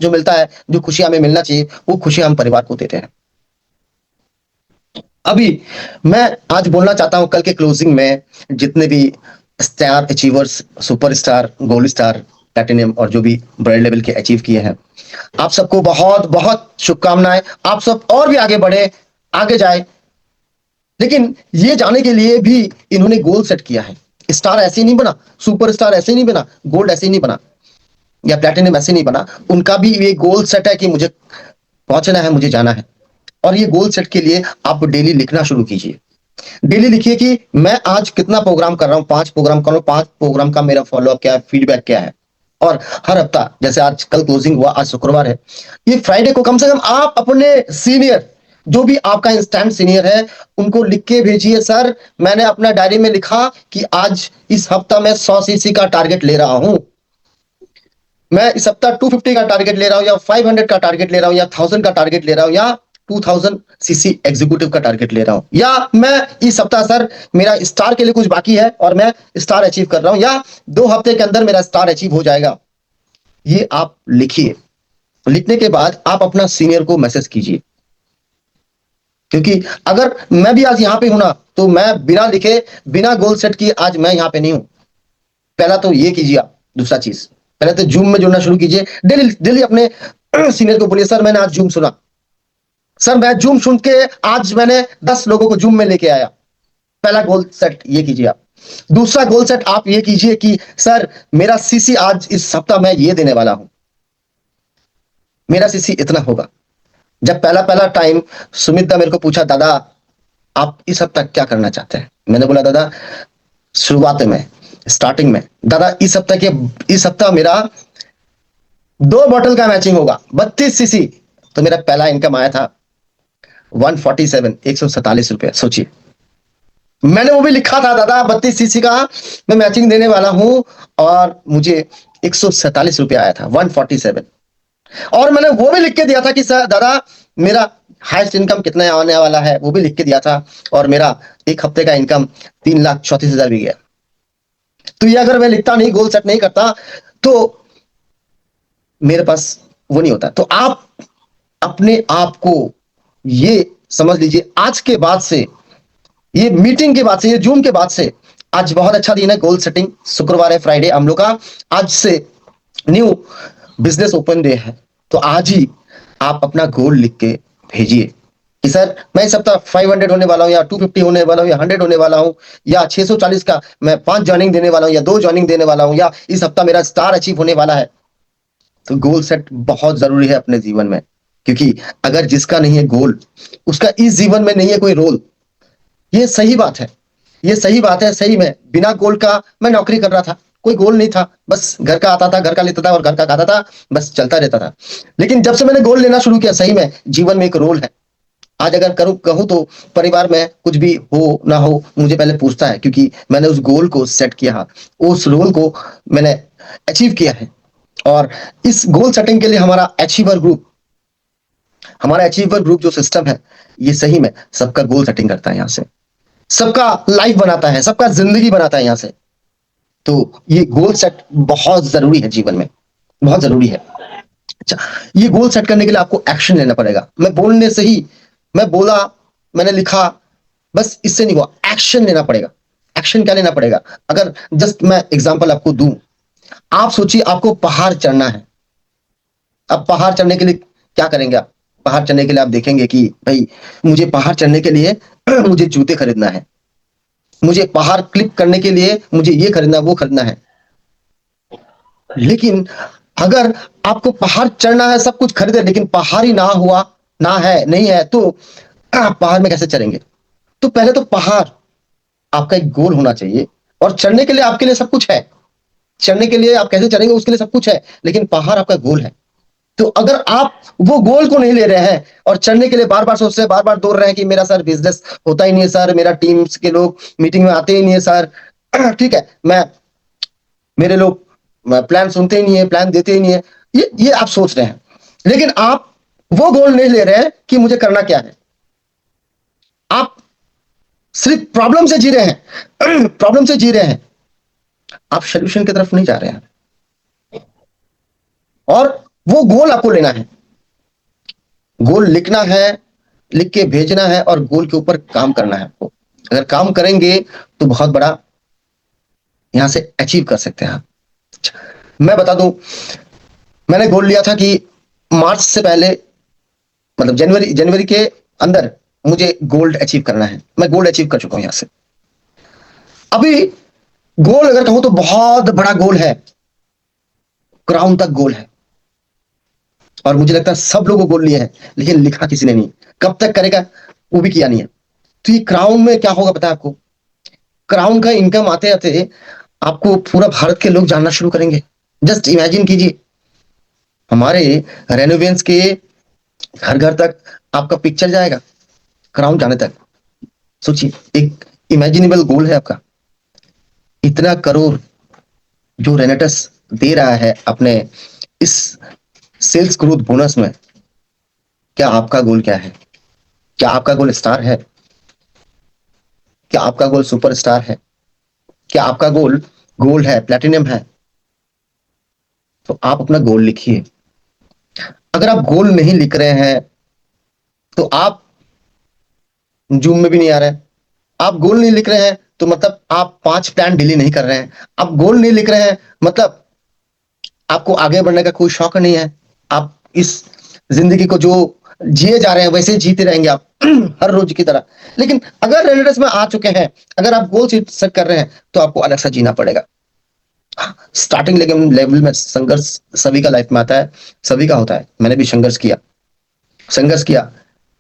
जो मिलता है, जो खुशियां हमें मिलना चाहिए, वो खुशियां हम परिवार को देते हैं। अभी मैं आज बोलना चाहता हूं, कल के क्लोजिंग में जितने भी star achievers, superstar, gold star, platinum और जो भी बड़े लेवल के अचीव किए हैं, आप सबको बहुत बहुत शुभकामनाएं। आप सब और भी आगे बढ़े, आगे जाए। लेकिन ये जाने के लिए भी इन्होंने गोल सेट किया है। स्टार ऐसे ही नहीं बना, सुपरस्टार ऐसे ही नहीं बना, गोल्ड ऐसे ही नहीं बना। या प्लैटिनम ऐसे नहीं बना, उनका भी ये गोल सेट है कि मुझे पहुंचना है, मुझे जाना है। और ये गोल सेट के लिए आप डेली लिखना शुरू कीजिए। डेली लिखिए कि मैं आज कितना प्रोग्राम कर रहा हूँ, 5 प्रोग्राम कर रहा हूँ, 5 प्रोग्राम का मेरा फॉलोअप क्या है, फीडबैक क्या है। और हर हफ्ता, जैसे आज कल क्लोजिंग हुआ, आज शुक्रवार है, ये फ्राइडे को कम से कम आप अपने सीनियर, जो भी आपका इंस्टेंट सीनियर है, उनको लिख के भेजिए, सर मैंने अपना डायरी में लिखा कि आज इस हफ्ता मैं 100 सीसी का टारगेट ले रहा हूं, मैं इस हफ्ता 250 का टारगेट ले रहा हूं, या 500 का टारगेट ले रहा हूं, या 1000 का टारगेट ले रहा हूं, या 2000 सीसी एग्जीक्यूटिव का टारगेट ले रहा हूं, या मैं इस हफ्ता सर मेरा स्टार के लिए कुछ बाकी है और मैं स्टार अचीव कर रहा हूं, या 2 हफ्ते के अंदर मेरा स्टार अचीव हो जाएगा। ये आप लिखिए। लिखने के बाद आप अपना सीनियर को मैसेज कीजिए, क्योंकि अगर मैं भी आज यहां पे हूं ना, तो मैं बिना लिखे, बिना गोल सेट किए आज मैं यहां पे नहीं हूं। पहला तो ये कीजिए आप। दूसरा चीज, पहले तो जूम में जुड़ना शुरू कीजिए। डेली डेली अपने सीनियर को बोलिए, सर मैंने आज जूम सुना, सर मैं जूम सुन के आज मैंने 10 लोगों को जूम में लेके आया। पहला गोल सेट ये कीजिए आप। दूसरा गोल सेट आप ये कीजिए कि सर मेरा सीसी आज इस हफ्ता मैं ये देने वाला हूं, मेरा सीसी इतना होगा। जब पहला पहला टाइम सुमित दा मेरे को पूछा, दादा आप इस हफ्ता क्या करना चाहते हैं, मैंने बोला दादा शुरुआत में, स्टार्टिंग में, दादा इस हफ्ता मेरा 2 बॉटल का मैचिंग होगा 32 सीसी। तो मेरा पहला इनकम आया था 147, 147 रुपए। सोचिए, मैंने वो भी लिखा था, दादा 32 सीसी का मैं मैचिंग देने वाला हूं, और मुझे 147 रुपए आया था, 147। और मैंने वो भी लिख के दिया था कि सर दादा मेरा हाईएस्ट इनकम कितना आने वाला है, वो भी लिख के दिया था, और मेरा एक हफ्ते का इनकम 3,34,000 भी गया। तो ये अगर मैं लिखता नहीं, गोल सेट नहीं करता, तो मेरे पास वो नहीं होता। तो आप अपने आप को ये समझ लीजिए, आज के बाद से, ये मीटिंग के बाद से, ये जूम के बाद से, आज बहुत अच्छा दिन है, गोल सेटिंग, शुक्रवार है, फ्राइडे हम लोग का, आज से न्यू बिजनेस ओपन डे है। तो आज ही आप अपना गोल लिख के भेजिए कि सर मैं इस हफ्ता 500 होने वाला हूं, या 250 होने वाला हूं, या 100 होने वाला हूं, या 640 का मैं 5 ज्वाइनिंग देने वाला हूं, या 2 ज्वाइनिंग देने वाला हूं, या इस हफ्ता मेरा स्टार अचीव होने वाला है। तो गोल सेट बहुत जरूरी है अपने जीवन में, क्योंकि अगर जिसका नहीं है गोल, उसका इस जीवन में नहीं है कोई रोल। ये सही बात है, ये सही बात है। सही में बिना गोल का मैं नौकरी कर रहा था, कोई गोल नहीं था, बस घर का आता था, घर का लेता था और घर का खाता था, बस चलता रहता था। लेकिन जब से मैंने गोल लेना शुरू किया, सही में जीवन में एक रोल है। आज अगर करूं कहूं तो परिवार में कुछ भी हो ना हो, मुझे पहले पूछता है, क्योंकि मैंने उस गोल को सेट किया, उस रोल को मैंने अचीव किया है। और इस गोल सेटिंग के लिए हमारा अचीवर ग्रुप जो सिस्टम है, ये सही में सबका गोल सेटिंग करता है, यहाँ से सबका लाइफ बनाता है, सबका जिंदगी बनाता है यहाँ से। तो ये गोल सेट बहुत जरूरी है जीवन में, बहुत जरूरी है। अच्छा, ये गोल सेट करने के लिए आपको एक्शन लेना पड़ेगा। मैं बोलने से ही, मैं बोला, मैंने लिखा, बस इससे नहीं हुआ, एक्शन लेना पड़ेगा। एक्शन क्या लेना पड़ेगा? अगर जस्ट मैं एग्जांपल आपको दूं, आप सोचिए आपको पहाड़ चढ़ना है। अब पहाड़ चढ़ने के लिए क्या करेंगे आप? पहाड़ चढ़ने के लिए आप देखेंगे कि भाई मुझे पहाड़ चढ़ने के लिए मुझे जूते खरीदना है, मुझे पहाड़ क्लिप करने के लिए मुझे ये खरीदना, वो खरीदना है। लेकिन अगर आपको पहाड़ चढ़ना है, सब कुछ खरीदे, लेकिन पहाड़ ही ना हुआ, ना है, नहीं है, तो आप पहाड़ में कैसे चढ़ेंगे? तो पहले तो पहाड़ आपका एक गोल होना चाहिए, और चढ़ने के लिए आपके लिए सब कुछ है। चढ़ने के लिए आप कैसे चढ़ेंगे उसके लिए सब कुछ है, लेकिन पहाड़ आपका गोल है। तो अगर आप वो गोल को नहीं ले रहे हैं और चढ़ने के लिए बार बार सोच रहे हैं, बार बार दौड़ रहे हैं कि मेरा सर बिजनेस होता ही नहीं है सर, मेरा टीम्स के लोग मीटिंग में आते ही नहीं है सर, ठीक है, मेरे लोग प्लान सुनते ही नहीं है, प्लान देते ही नहीं है, ये आप सोच रहे हैं। लेकिन आप वो गोल नहीं ले रहे हैं कि मुझे करना क्या है। आप सिर्फ प्रॉब्लम से जी रहे हैं, प्रॉब्लम से जी रहे हैं, आप सोल्यूशन की तरफ नहीं जा रहे हैं। और वो गोल आपको लेना है, गोल लिखना है, लिख के भेजना है, और गोल के ऊपर काम करना है आपको। अगर काम करेंगे तो बहुत बड़ा यहां से अचीव कर सकते हैं आप। मैं बता दूं, मैंने गोल लिया था कि मार्च से पहले, मतलब जनवरी के अंदर मुझे गोल्ड अचीव करना है। मैं गोल्ड अचीव कर चुका हूं यहां से। अभी गोल अगर कहूं तो बहुत बड़ा गोल है, क्राउन तक गोल है, और मुझे लगता है सब लोगों गोल लिए हैं, लेकिन लिखा किसी ने नहीं। कब तक करेगा वो भी किया नहीं है। तो ये क्राउन में क्या होगा पता है आपको? क्राउन का इनकम आते आते आपको पूरा भारत के लोग जानना शुरू करेंगे। जस्ट इमेजिन कीजिए, हमारे रेनोवेंस के घर घर तक आपका पिक्चर जाएगा क्राउन जाने तक। सोचिए, एक इमेजिनेबल गोल है आपका। इतना करोड़ जो रेनेटस दे रहा है अपने इस सेल्स ग्रोथ बोनस में, क्या आपका गोल क्या है? क्या आपका गोल स्टार है? क्या आपका गोल सुपरस्टार है? क्या आपका गोल गोल्ड है, प्लैटिनम है? तो आप अपना गोल लिखिए। अगर आप गोल नहीं लिख रहे हैं तो आप जूम में भी नहीं आ रहे हैं। आप गोल नहीं लिख रहे हैं तो मतलब आप 5 प्लान डिले नहीं कर रहे हैं। आप गोल नहीं लिख रहे हैं मतलब आपको आगे बढ़ने का कोई शौक नहीं है। आप इस जिंदगी को जो जिए जा रहे हैं वैसे ही जीते रहेंगे आप हर रोज की तरह। लेकिन अगर रेनेडेस में आ चुके हैं, अगर आप गोल सेट कर रहे हैं, तो आपको अलग सा जीना पड़ेगा। स्टार्टिंग लेवल में संघर्ष सभी का लाइफ में आता है, सभी का होता है। मैंने भी संघर्ष किया।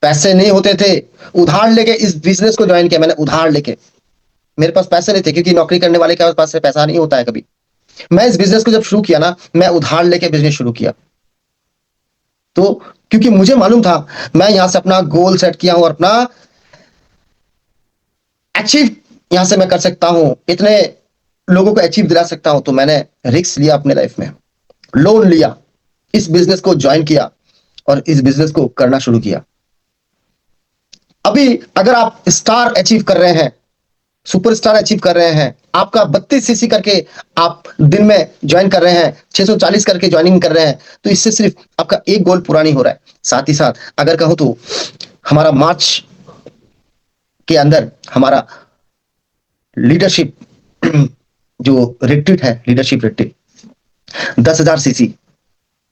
पैसे नहीं होते थे, उधार लेके इस बिजनेस को ज्वाइन किया मैंने, उधार लेके। मेरे पास पैसे नहीं थे, क्योंकि नौकरी करने वाले के पास पैसा नहीं होता है कभी। मैं इस बिजनेस को जब शुरू किया ना, मैं उधार लेके बिजनेस शुरू किया। तो क्योंकि मुझे मालूम था मैं यहां से अपना गोल सेट किया हूं और अपना अचीव यहां से मैं कर सकता हूं, इतने लोगों को अचीव दिला सकता हूं। तो मैंने रिस्क लिया अपने लाइफ में, लोन लिया, इस बिजनेस को ज्वाइन किया और इस बिजनेस को करना शुरू किया। अभी अगर आप स्टार अचीव कर रहे हैं, सुपरस्टार अचीव कर रहे हैं, आपका 32 सीसी करके आप दिन में ज्वाइन कर रहे हैं, 640 करके ज्वाइनिंग कर रहे हैं, तो इससे सिर्फ आपका एक गोल पूरा नहीं हो रहा है। साथ ही साथ अगर कहूं तो हमारा मार्च के अंदर हमारा लीडरशिप जो रिट्रीट है, लीडरशिप रिट्रीट 10,000 सीसी,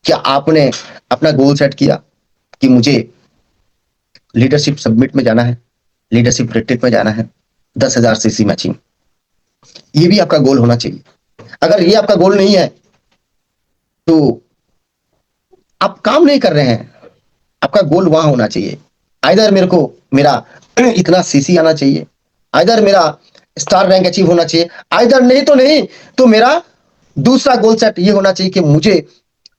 क्या आपने अपना गोल सेट किया कि मुझे लीडरशिप सबमिट में जाना है, लीडरशिप रिट्रीट में जाना है, 10,000 सीसी मैचिंग? ये भी आपका गोल होना चाहिए। अगर ये आपका गोल नहीं है तो आप काम नहीं कर रहे हैं। आपका गोल वहां होना चाहिए, आइदर मेरे को मेरा इतना सीसी आना चाहिए, आइदर मेरा स्टार रैंक अचीव होना चाहिए, आइदर नहीं तो मेरा दूसरा गोल सेट ये होना चाहिए कि मुझे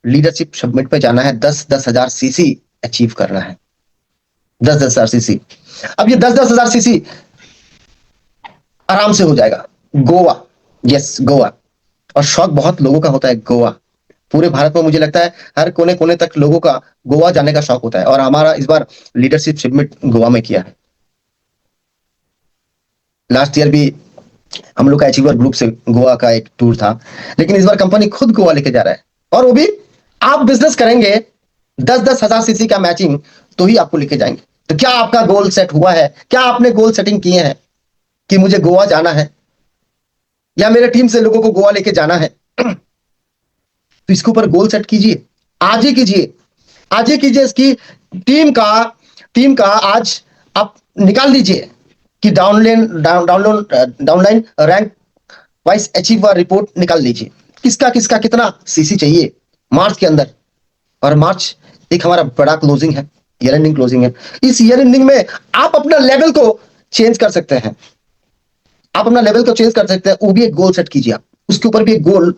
लीडरशिप सबमिट पे जाना है, 10,000 सीसी अचीव करना है। 10,000 सीसी। अब ये 10,000 सीसी आराम से हो जाएगा। गोवा, यस गोवा। और शौक बहुत लोगों का होता है गोवा। पूरे भारत में मुझे लगता है हर कोने कोने तक लोगों का गोवा जाने का शौक होता है, और हमारा इस बार लीडरशिप सबमिट गोवा में किया है। लास्ट ईयर भी हम लोग का अचीवर ग्रुप से गोवा का एक टूर था, लेकिन इस बार कंपनी खुद गोवा लेके जा रहा है, और वो भी आप बिजनेस करेंगे 10,000 सीसी का मैचिंग तो ही आपको लेके जाएंगे। तो क्या आपका गोल सेट हुआ है? क्या आपने गोल सेटिंग किए हैं कि मुझे गोवा जाना है या मेरे टीम से लोगों को गोवा लेके जाना है? तो इसके ऊपर गोल सेट कीजिए, आज ही कीजिए, आज ही कीजिए। इसकी टीम का आज आप निकाल दीजिए कि downline rank wise achiever report निकाल लीजिए, किसका किसका कितना सीसी चाहिए मार्च के अंदर। और मार्च एक हमारा बड़ा क्लोजिंग है, ईयर एंडिंग क्लोजिंग है। इस ईयर एंडिंग में आप अपना लेवल को चेंज कर सकते हैं, आप अपना लेवल को चेंज कर सकते हैं। वो भी एक गोल सेट कीजिए, आप उसके ऊपर भी एक गोल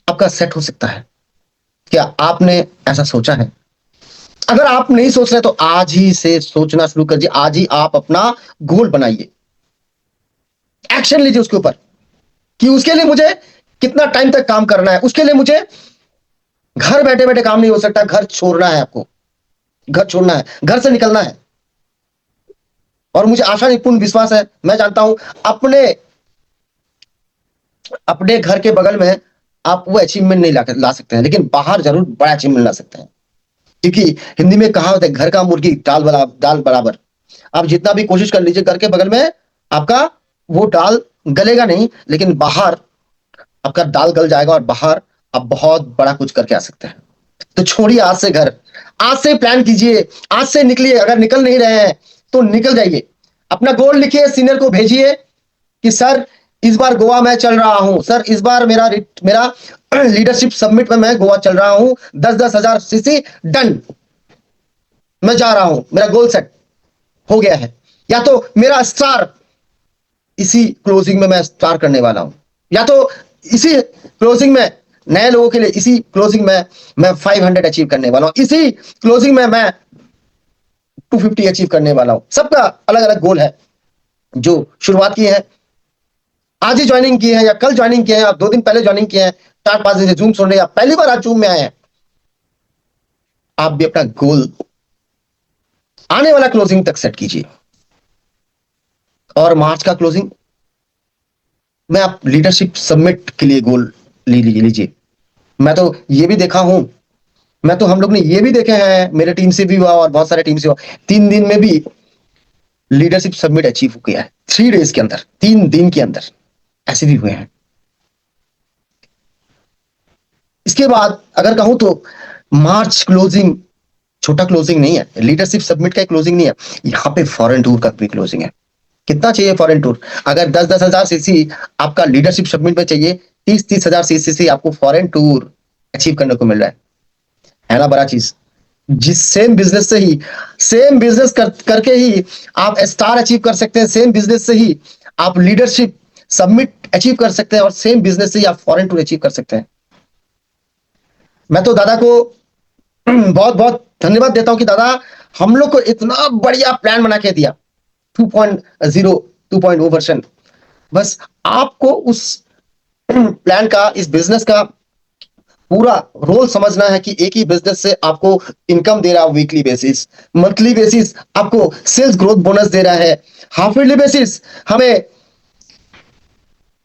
आपका सेट हो सकता है। क्या आपने ऐसा सोचा है? अगर आप नहीं सोच रहे तो आज ही से सोचना शुरू कीजिए, आज ही आप अपना गोल बनाइए, एक्शन लीजिए उसके ऊपर कि उसके लिए मुझे कितना टाइम तक काम करना है। उसके लिए मुझे घर बैठे बैठे काम नहीं हो सकता, घर छोड़ना है, आपको घर छोड़ना है, घर से निकलना है। और मुझे आशा नहीं, पूर्ण विश्वास है, मैं जानता हूं अपने घर के बगल में आप वो अचीवमेंट नहीं ला सकते हैं, लेकिन बाहर जरूर बड़ा अचीवमेंट ला सकते हैं। क्योंकि हिंदी में कहावत है, घर का मुर्गी दाल बराबर। आप जितना भी कोशिश कर लीजिए, घर के बगल में आपका वो दाल गलेगा नहीं, लेकिन बाहर आपका दाल गल जाएगा और बाहर आप बहुत बड़ा कुछ करके आ सकते हैं। तो छोड़िए आज से घर, आज से प्लान कीजिए, आज से निकलिए। अगर निकल नहीं रहे हैं तो निकल जाइए, अपना गोल लिखिए, सीनियर को भेजिए कि सर इस बार गोवा मैं चल रहा हूं सर, इस बार मेरा मेरा लीडरशिप समिट में मैं गोवा चल रहा हूं, 10,000 सीसी डन, मैं जा रहा हूं, मेरा गोल सेट हो गया है। या तो मेरा स्टार इसी क्लोजिंग में मैं स्टार करने वाला हूं, या तो इसी क्लोजिंग में नए लोगों के लिए इसी क्लोजिंग में मैं 500 अचीव करने वाला हूं, इसी क्लोजिंग में मैं 250 अचीव करने वाला हूं। सबका अलग अलग गोल है। जो शुरुआत की है, आज ही ज्वाइनिंग की है या कल ज्वाइनिंग किए हैं, आप 2 दिन पहले ज्वाइनिंग किए हैं, 4-5 दिन से जूम सुन रहे हैं, आप पहली बार आज जूम में आए हैं, आप भी अपना गोल आने वाला क्लोजिंग तक सेट कीजिए। और मार्च का क्लोजिंग में आप लीडरशिप समिट के लिए गोल लीजिए। मैं तो ये भी देखा हूं, मैं तो हम लोग ने ये भी देखे हैं, मेरे टीम से भी हुआ और बहुत सारे टीम से हुआ, 3 दिन में भी लीडरशिप समिट अचीव हो गया है, 3 डेज के अंदर, 3 दिन के अंदर ऐसे भी हुए हैं। इसके बाद अगर कहूं तो मार्च क्लोजिंग छोटा क्लोजिंग नहीं है, लीडरशिप समिट का क्लोजिंग नहीं है, यहाँ पे फॉरेन टूर का भी क्लोजिंग है। कितना चाहिए फॉरेन टूर? अगर 10,000 सीसी आपका लीडरशिप समिट में चाहिए, 30,000 सीसी आपको फॉरेन टूर अचीव करने को मिल रहा है ना बड़ा चीज। जिस सेम बिजनेस से ही, सेम बिजनेस करके ही आप स्टार अचीव कर सकते हैं, सेम बिजनेस से ही आप लीडरशिप सबमिट अचीव कर सकते हैं, और सेम बिजनेस से ही आप फॉरेन टूर अचीव कर सकते हैं। मैं तो दादा को बहुत बहुत धन्यवाद देता हूं कि दादा हम लोग को इतना बढ़िया प्लान बना के दिया, 2.0 2.0 वर्जन। बस आपको उस प्लान का, इस बिजनेस का पूरा रोल समझना है कि एक ही बिजनेस से आपको इनकम दे रहा है वीकली बेसिस, मंथली बेसिस आपको सेल्स ग्रोथ बोनस दे रहा है, हाफ ईयरली बेसिस हमें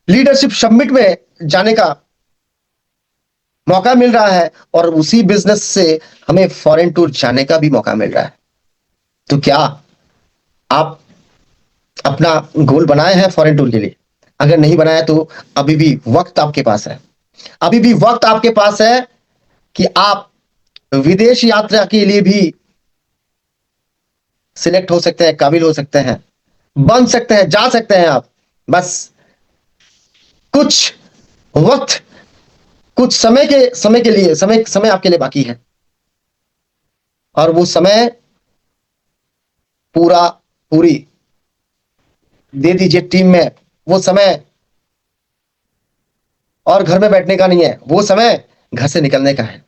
लीडरशिप समिट में जाने का मौका मिल रहा है, और उसी बिजनेस से हमें फॉरेन टूर जाने का भी मौका मिल रहा है। तो क्या आप अपना गोल बनाए हैं फॉरेन टूर के लिए? अगर नहीं बनाया तो अभी भी वक्त आपके पास है, अभी भी वक्त आपके पास है कि आप विदेश यात्रा के लिए भी सिलेक्ट हो सकते हैं, काबिल हो सकते हैं, बन सकते हैं, जा सकते हैं आप। बस कुछ वक्त, कुछ समय के लिए, समय आपके लिए बाकी है, और वो समय पूरी दे दीजिए टीम में। वो समय और घर में बैठने का नहीं है, वो समय घर से निकलने का है।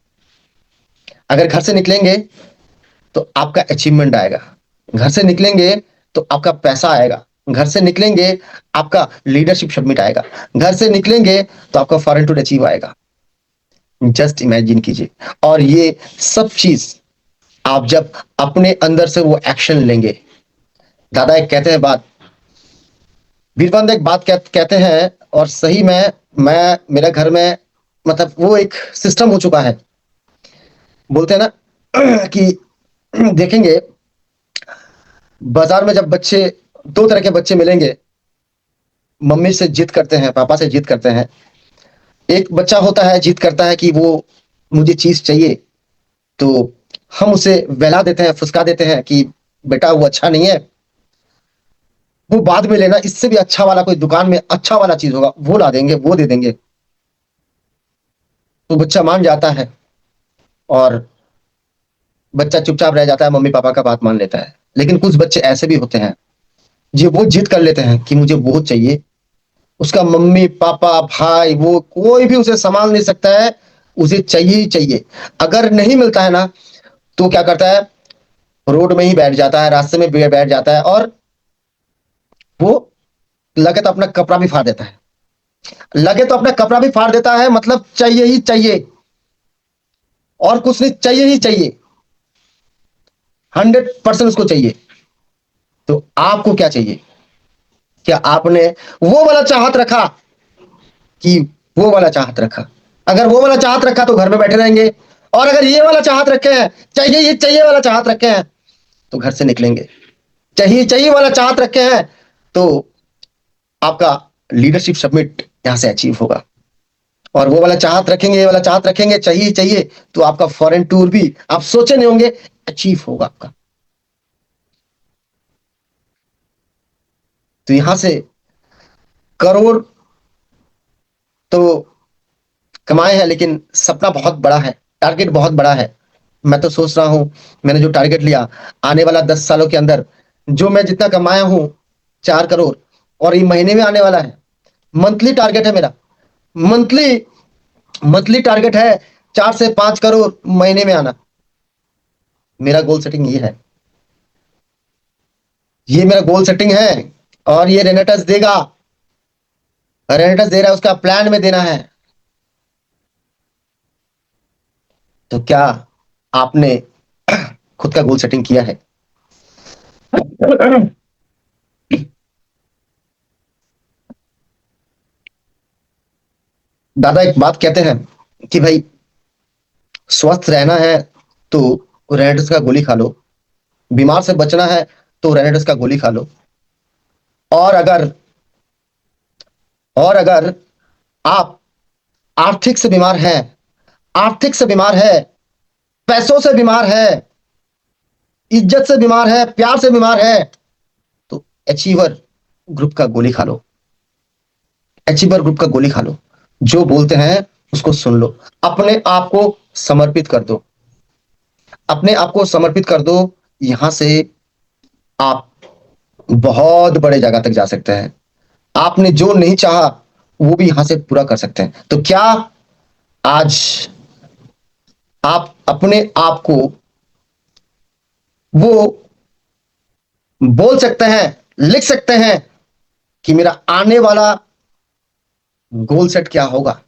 अगर घर से निकलेंगे तो आपका अचीवमेंट आएगा, घर से निकलेंगे तो आपका पैसा आएगा, घर से निकलेंगे आपका लीडरशिप समिट आएगा, घर से निकलेंगे तो आपका फॉरेन टूर अचीव आएगा। जस्ट इमेजिन कीजिए। और ये सब चीज आप जब अपने अंदर से वो एक्शन लेंगे, दादा एक कहते हैं बात, बीरबंद एक बात कहते हैं, और सही में मैं मेरे घर में मतलब वो एक सिस्टम हो चुका है। बोलते हैं ना कि देखेंगे बाजार में जब बच्चे, 2 तरह के बच्चे मिलेंगे, मम्मी से जिद करते हैं, पापा से जिद करते हैं। एक बच्चा होता है जिद करता है कि वो मुझे चीज चाहिए, तो हम उसे बहला देते हैं, फुसका देते हैं कि बेटा वो अच्छा नहीं है, वो बाद में लेना, इससे भी अच्छा वाला कोई दुकान में अच्छा वाला चीज होगा वो ला देंगे, वो दे देंगे। तो बच्चा मान जाता है और बच्चा चुपचाप रह जाता है, मम्मी पापा का बात मान लेता है। लेकिन कुछ बच्चे ऐसे भी होते हैं जो वो जिद कर लेते हैं कि मुझे वो चाहिए, उसका मम्मी पापा भाई वो कोई भी उसे संभाल नहीं सकता है, उसे चाहिए ही चाहिए। अगर नहीं मिलता है ना तो क्या करता है, रोड में ही बैठ जाता है, रास्ते में बैठ जाता है, और वो लगे तो अपना कपड़ा भी फाड़ देता है, लगे तो अपना कपड़ा भी फाड़ देता है, मतलब चाहिए ही चाहिए, और कुछ नहीं, चाहिए ही चाहिए, 100% उसको चाहिए। तो आपको क्या चाहिए? क्या आपने वो वाला चाहत रखा कि वो वाला चाहत रखा? अगर वो वाला चाहत रखा तो घर में बैठे रहेंगे, और अगर ये वाला चाहत रखे हैं, चाहिए ये चाहिए वाला चाहत रखे हैं, तो घर से निकलेंगे। चाहिए चाहिए वाला चाहत रखे हैं तो आपका लीडरशिप समिट यहां से अचीव होगा। और वो वाला चाहत रखेंगे, ये वाला चाहत रखेंगे, चाहिए चाहिए, तो आपका फॉरेन टूर भी आप सोचे नहीं होंगे अचीव होगा आपका। तो यहां से करोड़ तो कमाए हैं, लेकिन सपना बहुत बड़ा है, टारगेट बहुत बड़ा है। मैं तो सोच रहा हूँ, मैंने जो टारगेट लिया आने वाला 10 सालों के अंदर, जो मैं जितना कमाया हूँ 4 करोड़, और ये महीने में आने वाला है। मंथली टारगेट है मेरा, मंथली मंथली टारगेट है 4 से 5 करोड़ महीने में आना। मेरा गोल सेटिंग ये है, ये मेरा गोल सेटिंग है। और ये रेनेटस देगा, रेनेटस दे रहा है, उसका प्लान में देना है। तो क्या आपने खुद का गोल सेटिंग किया है? दादा एक बात कहते हैं कि भाई, स्वस्थ रहना है तो रेनेटस का गोली खा लो, बीमार से बचना है तो रेनेटस का गोली खा लो। और अगर और अगर आप आर्थिक से बीमार हैं, आर्थिक से बीमार है, पैसों से बीमार है, इज्जत से बीमार है, प्यार से बीमार है, तो अचीवर ग्रुप का गोली खा लो, अचीवर ग्रुप का गोली खा लो। जो बोलते हैं उसको सुन लो, अपने आप को समर्पित कर दो, अपने आप को समर्पित कर दो। यहां से आप बहुत बड़े जगह तक जा सकते हैं। आपने जो नहीं चाहा वो भी यहां से पूरा कर सकते हैं। तो क्या आज आप अपने आप को वो बोल सकते हैं, लिख सकते हैं कि मेरा आने वाला गोल सेट क्या होगा,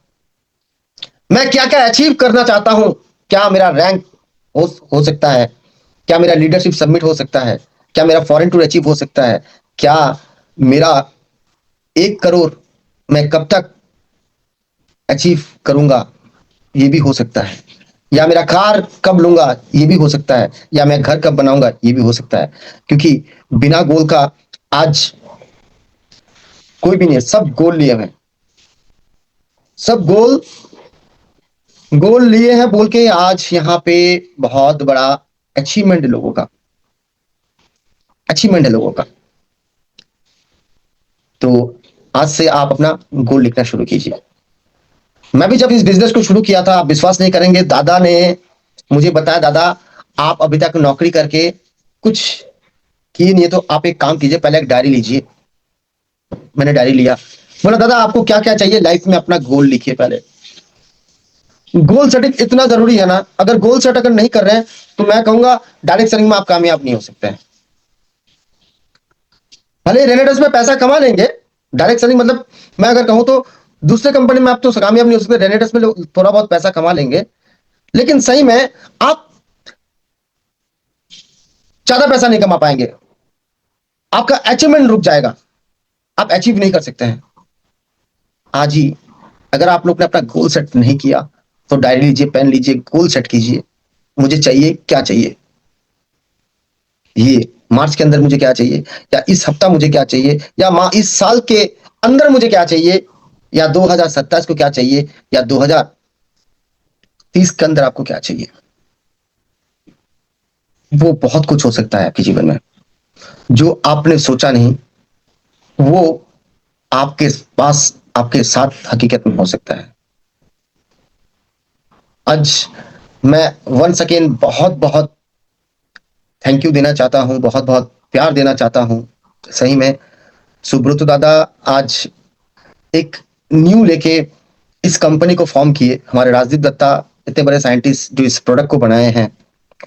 मैं क्या क्या अचीव करना चाहता हूं? क्या मेरा रैंक हो सकता है? क्या मेरा लीडरशिप सबमिट हो सकता है? क्या मेरा फॉरेन टूर अचीव हो सकता है? क्या मेरा 1 करोड़ मैं कब तक अचीव करूंगा? ये भी हो सकता है। या मेरा कार कब लूंगा? ये भी हो सकता है। या मैं घर कब बनाऊंगा? ये भी हो सकता है। क्योंकि बिना गोल का आज कोई भी नहीं है। सब गोल लिए हैं, सब गोल गोल लिए हैं बोल के आज यहाँ पे बहुत बड़ा अचीवमेंट है लोगों का, अचीवमेंट है लोगों का। तो आज से आप अपना गोल लिखना शुरू कीजिए। मैं भी जब इस बिजनेस को शुरू किया था, आप विश्वास नहीं करेंगे, दादा ने मुझे बताया, दादा आप अभी तक नौकरी करके कुछ किए नहीं है, तो आप एक काम कीजिए, पहले एक डायरी लीजिए। मैंने डायरी लिया, बोला दादा आपको क्या क्या चाहिए लाइफ में, अपना गोल लिखिए पहले। गोल सेटिंग इतना जरूरी है ना, अगर गोल सेट अगर नहीं कर रहे हैं तो मैं कहूंगा डायरेक्ट सेलिंग में आप कामयाब नहीं हो सकते हैं। भले रेनेडस में पैसा कमा लेंगे, डायरेक्ट सेलिंग मतलब मैं अगर कहूं तो दूसरे कंपनी में आप तो कामयाब नहीं हो सकते, रेनेडस में लोग थोड़ा बहुत पैसा कमा लेंगे, लेकिन सही में आप ज्यादा पैसा नहीं कमा पाएंगे, आपका अचीवमेंट रुक जाएगा, आप अचीव नहीं कर सकते हैं। आज ही अगर आप लोग ने अपना गोल सेट नहीं किया तो डायरी लीजिए, पेन लीजिए, गोल सेट कीजिए। मुझे चाहिए क्या चाहिए, ये मार्च के अंदर मुझे क्या चाहिए, या इस हफ्ता मुझे क्या चाहिए, या इस साल के अंदर मुझे क्या चाहिए, या 2027 को क्या चाहिए, या 2030 के अंदर आपको क्या चाहिए। वो बहुत कुछ हो सकता है आपके जीवन में, जो आपने सोचा नहीं वो आपके पास, आपके साथ हकीकत में हो सकता है। आज मैं वंस अगेन बहुत बहुत थैंक यू देना चाहता हूं, बहुत बहुत प्यार देना चाहता हूं। सही में सुब्रत दादा आज एक न्यू लेके इस कंपनी को फॉर्म किए। हमारे राजदीप दत्ता इतने बड़े साइंटिस्ट जो इस प्रोडक्ट को बनाए हैं,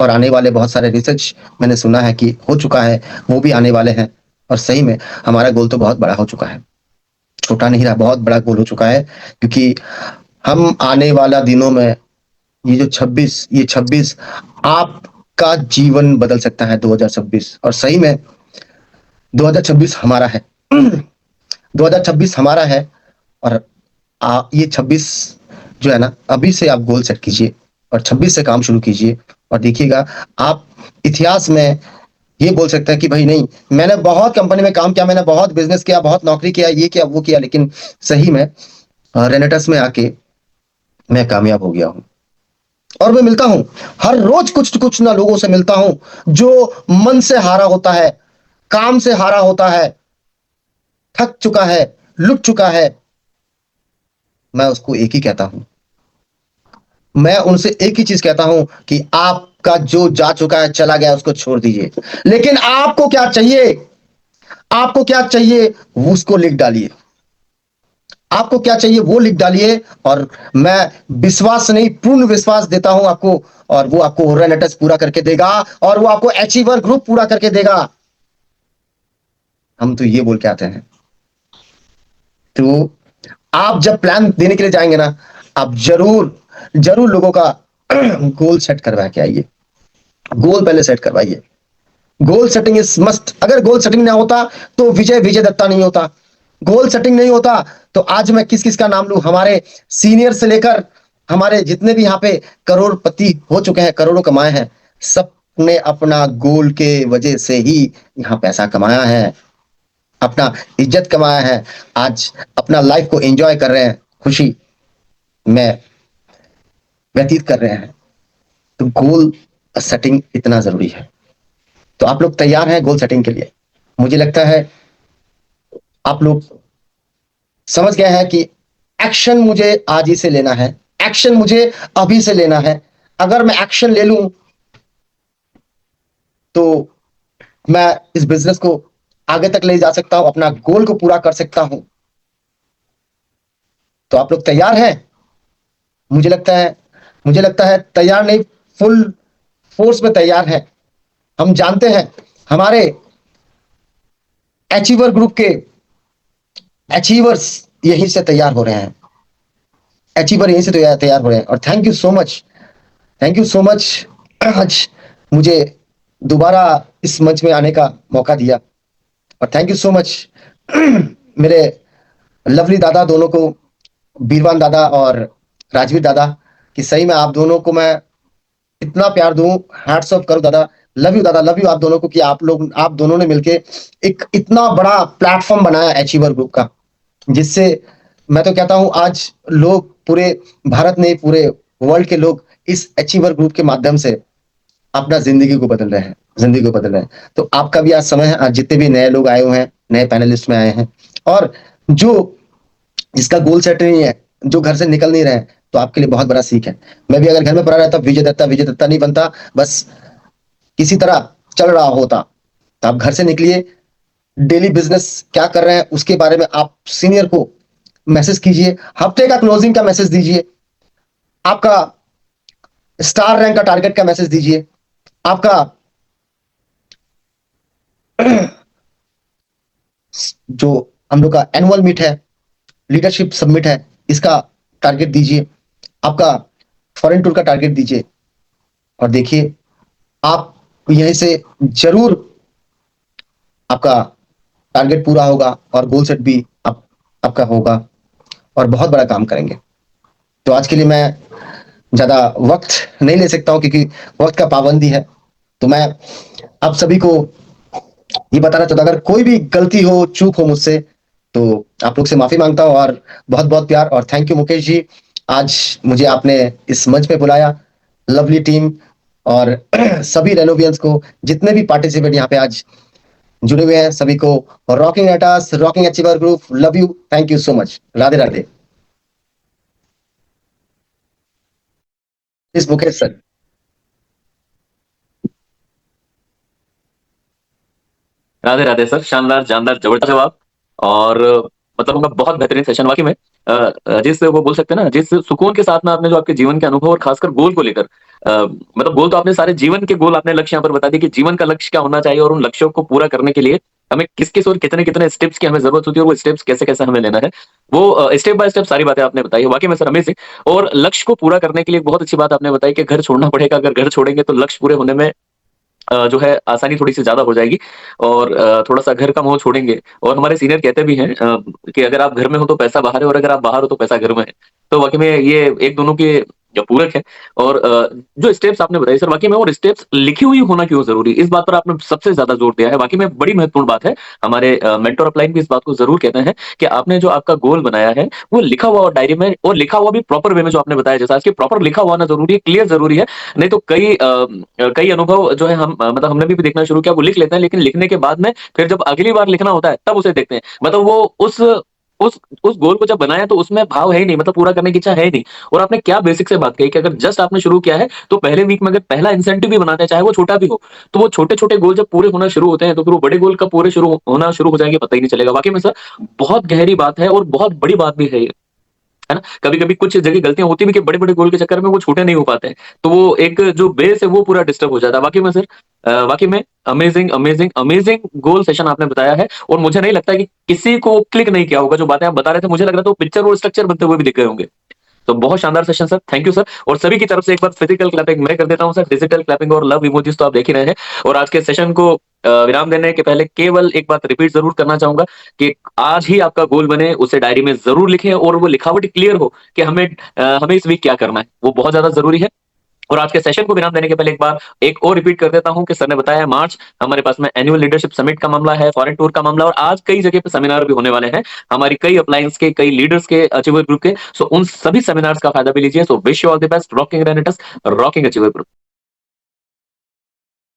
और आने वाले बहुत सारे रिसर्च मैंने सुना है कि हो चुका है, वो भी आने वाले हैं। और सही में हमारा गोल तो बहुत बड़ा हो चुका है, छोटा नहीं रहा, बहुत बड़ा गोल हो चुका है। क्योंकि हम आने वाला दिनों में ये 26 आपका जीवन बदल सकता है, 2026। और सही में 2026 हमारा है, 2026 हमारा है। और ये 26 जो है ना, अभी से आप गोल सेट कीजिए और 26 से काम शुरू कीजिए, और देखिएगा आप इतिहास में ये बोल सकते हैं कि भाई नहीं, मैंने बहुत कंपनी में काम किया, मैंने बहुत बिजनेस किया, बहुत नौकरी किया, ये किया वो किया, लेकिन सही में रेनेटस में आके मैं कामयाब हो गया हूं। और मैं मिलता हूं हर रोज कुछ कुछ ना लोगों से मिलता हूं जो मन से हारा होता है, काम से हारा होता है, थक चुका है, लुट चुका है, मैं उसको एक ही कहता हूं, मैं उनसे एक ही चीज कहता हूं कि आपका जो जा चुका है चला गया उसको छोड़ दीजिए, लेकिन आपको क्या चाहिए, आपको क्या चाहिए वो उसको लिख डालिए, आपको क्या चाहिए वो लिख डालिए। और मैं विश्वास नहीं पूर्ण विश्वास देता हूं आपको, और वो आपको रेनेटस पूरा करके देगा, और वो आपको अचीवर ग्रुप पूरा करके देगा। हम तो ये बोल के आते हैं। तो आप जब प्लान देने के लिए जाएंगे ना, आप जरूर जरूर लोगों का गोल सेट करवा के आइए, गोल पहले सेट करवाइए। Goal setting is must. अगर गोल सेटिंग ना होता तो विजय विजय दत्ता नहीं होता। गोल सेटिंग नहीं होता तो आज मैं किस किस का नाम लूं, हमारे सीनियर से लेकर हमारे जितने भी यहाँ पे करोड़पति हो चुके हैं, करोड़ों कमाए हैं, सबने अपना गोल के वजह से ही यहाँ पैसा कमाया है, अपना इज्जत कमाया है, आज अपना लाइफ को एंजॉय कर रहे हैं, खुशी में व्यतीत कर रहे हैं। तो गोल सेटिंग इतना जरूरी है। तो आप लोग तैयार हैं गोल सेटिंग के लिए? मुझे लगता है आप लोग समझ गए हैं कि एक्शन मुझे आज ही से लेना है, एक्शन मुझे अभी से लेना है। अगर मैं एक्शन ले लूं तो मैं इस बिजनेस को आगे तक ले जा सकता हूं, अपना गोल को पूरा कर सकता हूं। तो आप लोग तैयार हैं? मुझे लगता है तैयार नहीं, फुल फोर्स में तैयार हैं। हम जानते हैं हमारे अचीवर ग्रुप के अचीवर्स यहीं से तैयार हो रहे हैं, अचीवर यहीं से तैयार हो रहे हैं। और thank you so much, thank you so much आज मुझे दोबारा इस मंच में आने का मौका दिया। और थैंक यू सो मच मेरे लवली दादा दोनों को, बीरवान दादा और राजवीर दादा, कि सही में आप दोनों को मैं इतना प्यार दूं, हैट्स ऑफ करो दादा, लव यू दादा, लव यू आप दोनों को, कि आप दोनों ने मिलके एक इतना बड़ा प्लेटफॉर्म बनाया अचीवर ग्रुप का, जिससे मैं तो कहता हूं आज लोग पूरे भारत में, पूरे वर्ल्ड के लोग इस अचीवर ग्रुप के माध्यम से अपना जिंदगी को बदल रहे हैं, जिंदगी को बदल रहे हैं। तो आपका भी आज समय है, आज जितने भी नए लोग आए हुए हैं, नए पैनलिस्ट में आए हैं, और जो जिसका गोल सेट नहीं है, जो घर से निकल नहीं रहे हैं, तो आपके लिए बहुत बड़ा सीख है। मैं भी अगर घर में पड़ा रहता विजय दत्ता नहीं बनता, बस किसी तरह चल रहा होता। तो आप घर से निकलिए, डेली बिजनेस क्या कर रहे हैं उसके बारे में आप सीनियर को मैसेज कीजिए, हफ्ते का क्लोजिंग का मैसेज दीजिए, आपका स्टार रैंक का टारगेट का मैसेज दीजिए, आपका जो हम लोग का एनुअल मीट है, लीडरशिप सबमिट है, इसका टारगेट दीजिए, आपका फॉरेन टूर का टारगेट दीजिए। और देखिए आप यहीं से जरूर आपका टारगेट पूरा होगा, और गोल सेट भी आपका होगा, और बहुत बड़ा काम करेंगे। तो आज के लिए मैं ज्यादा वक्त नहीं ले सकता हूं, क्योंकि वक्त का पाबंदी है। तो मैं आप सभी को ये बताना चाहता हूं, अगर कोई भी गलती हो, चूक हो मुझसे, तो आप लोग से माफी मांगता हूं, और बहुत बहुत प्यार। और थैंक यू मुकेश जी, आज मुझे आपने इस मंच पे बुलाया, लवली टीम और सभी रेनोवियंस को, जितने भी पार्टिसिपेट यहाँ पे आज जुड़े हुए हैं, सभी को रॉकिंग एटास, rocking achiever group, love you, thank you so much, Radhe Radhe. इस मुकेश सर। राधे राधे सर, शानदार जानदार जबरदस्त जवाब। और मतलब उनका बहुत बेहतरीन सेशन वाकई में। जिस वो बोल सकते हैं ना, जिस सुकून के साथ में आपने जो आपके जीवन के अनुभव और खासकर गोल को लेकर, मतलब गोल तो आपने सारे जीवन के गोल, आपने लक्ष्य यहाँ पर बता दिए कि जीवन का लक्ष्य क्या होना चाहिए, और उन लक्ष्यों को पूरा करने के लिए हमें किस किस और कितने कितने स्टेप्स की हमें जरूरत होती है, और वो स्टेप्स कैसे कैसे हमें लेना है, वो स्टेप बाय स्टेप सारी बातें आपने बताई है वाकई में सर, अमेजिंग। और लक्ष्य को पूरा करने के लिए एक बहुत अच्छी बात आपने बताई कि घर छोड़ना पड़ेगा, अगर घर छोड़ेंगे तो लक्ष्य पूरे होने में जो है आसानी थोड़ी सी ज्यादा हो जाएगी, और थोड़ा सा घर का मोह छोड़ेंगे। और हमारे सीनियर कहते भी हैं कि अगर आप घर में हो तो पैसा बाहर है, और अगर आप बाहर हो तो पैसा घर में है। तो वाकई में ये एक दोनों के जो पूरक है। और जो स्टेप्स आपने बताई सर, वाकई में, और स्टेप्स लिखी हुई होना क्यों जरूरी, इस बात पर आपने सबसे ज्यादा जोर दिया है, वाकई में बड़ी महत्वपूर्ण बात है। हमारे मेंटर अपलाइन भी इस बात को जरूर कहते हैं कि आपने जो आपका गोल बनाया है वो लिखा हुआ और डायरी में, और लिखा हुआ भी प्रॉपर वे में, जो आपने बताया जैसा आज की प्रॉपर लिखा हुआ ना जरूरी है, क्लियर जरूरी है। नहीं तो कई अनुभव जो है हम मतलब हमने भी देखना शुरू किया, वो लिख लेते हैं, लेकिन लिखने के बाद में फिर जब अगली बार लिखना होता है तब उसे देखते हैं, मतलब वो उस गोल को जब बनाया तो उसमें भाव है ही नहीं, मतलब पूरा करने की इच्छा है ही नहीं। और आपने क्या बेसिक से बात कही कि अगर जस्ट आपने शुरू किया है तो पहले वीक में अगर पहला इंसेंटिव भी बनाते हैं, चाहे वो छोटा भी हो, तो वो छोटे-छोटे गोल जब पूरे होना शुरू होते हैं तो फिर वो बड़े गोल कब पूरे शुरू होना शुरू हो जाएंगे पता ही नहीं चलेगा। वाक़ई में सर बहुत गहरी बात है और बहुत बड़ी बात भी है ये। है ना? कभी-कभी कुछ जगह गलतियाँ होती भी कि बड़े-बड़े गोल के चक्कर में वो छोटे नहीं हो पाते हैं। तो वो एक जो बेस है वो पूरा डिस्टर्ब हो जाता है। वाक़ई में सर वाक़ई में अमेज़िंग, अमेज़िंग, अमेज़िंग गोल सेशन आपने बताया है और मुझे नहीं लगता कि किसी को क्लिक नहीं किया होगा जो बातें आप बता रहे थे, मुझे लग रहा था वो पिक्चर और स्ट्रक्चर बनते हुए भी दिख गए होंगे। तो बहुत शानदार session sir, thank you sir. और सभी की तरफ से एक बार फिजिकल क्लैपिंग मैं कर देता हूँ सर, डिजिटल क्लैपिंग और लव इमोजीज तो आप देख ही रहे हैं। और आज के सेशन को विराम देने के पहले केवल एक बात रिपीट जरूर करना चाहूंगा कि आज ही आपका गोल बने, उसे डायरी में जरूर लिखें और वो लिखावट क्लियर हो कि हमें इस वीक क्या करना है, वो बहुत ज्यादा जरूरी है। और आज के सेशन को विराम देने के पहले एक बार एक और रिपीट कर देता हूं कि सर ने बताया मार्च हमारे पास में एनुअल लीडरशिप समिट का मामला है, फॉरेन टूर का मामला, और आज कई जगह पे सेमिनार भी होने वाले हैं हमारी कई अपलायंस के, कई लीडर्स के, अचीवर ग्रुप के। सो उन सभी सेमिनार्स का फायदा भी लीजिए। So wish you all the best, rocking रेनेटस, rocking achiever group.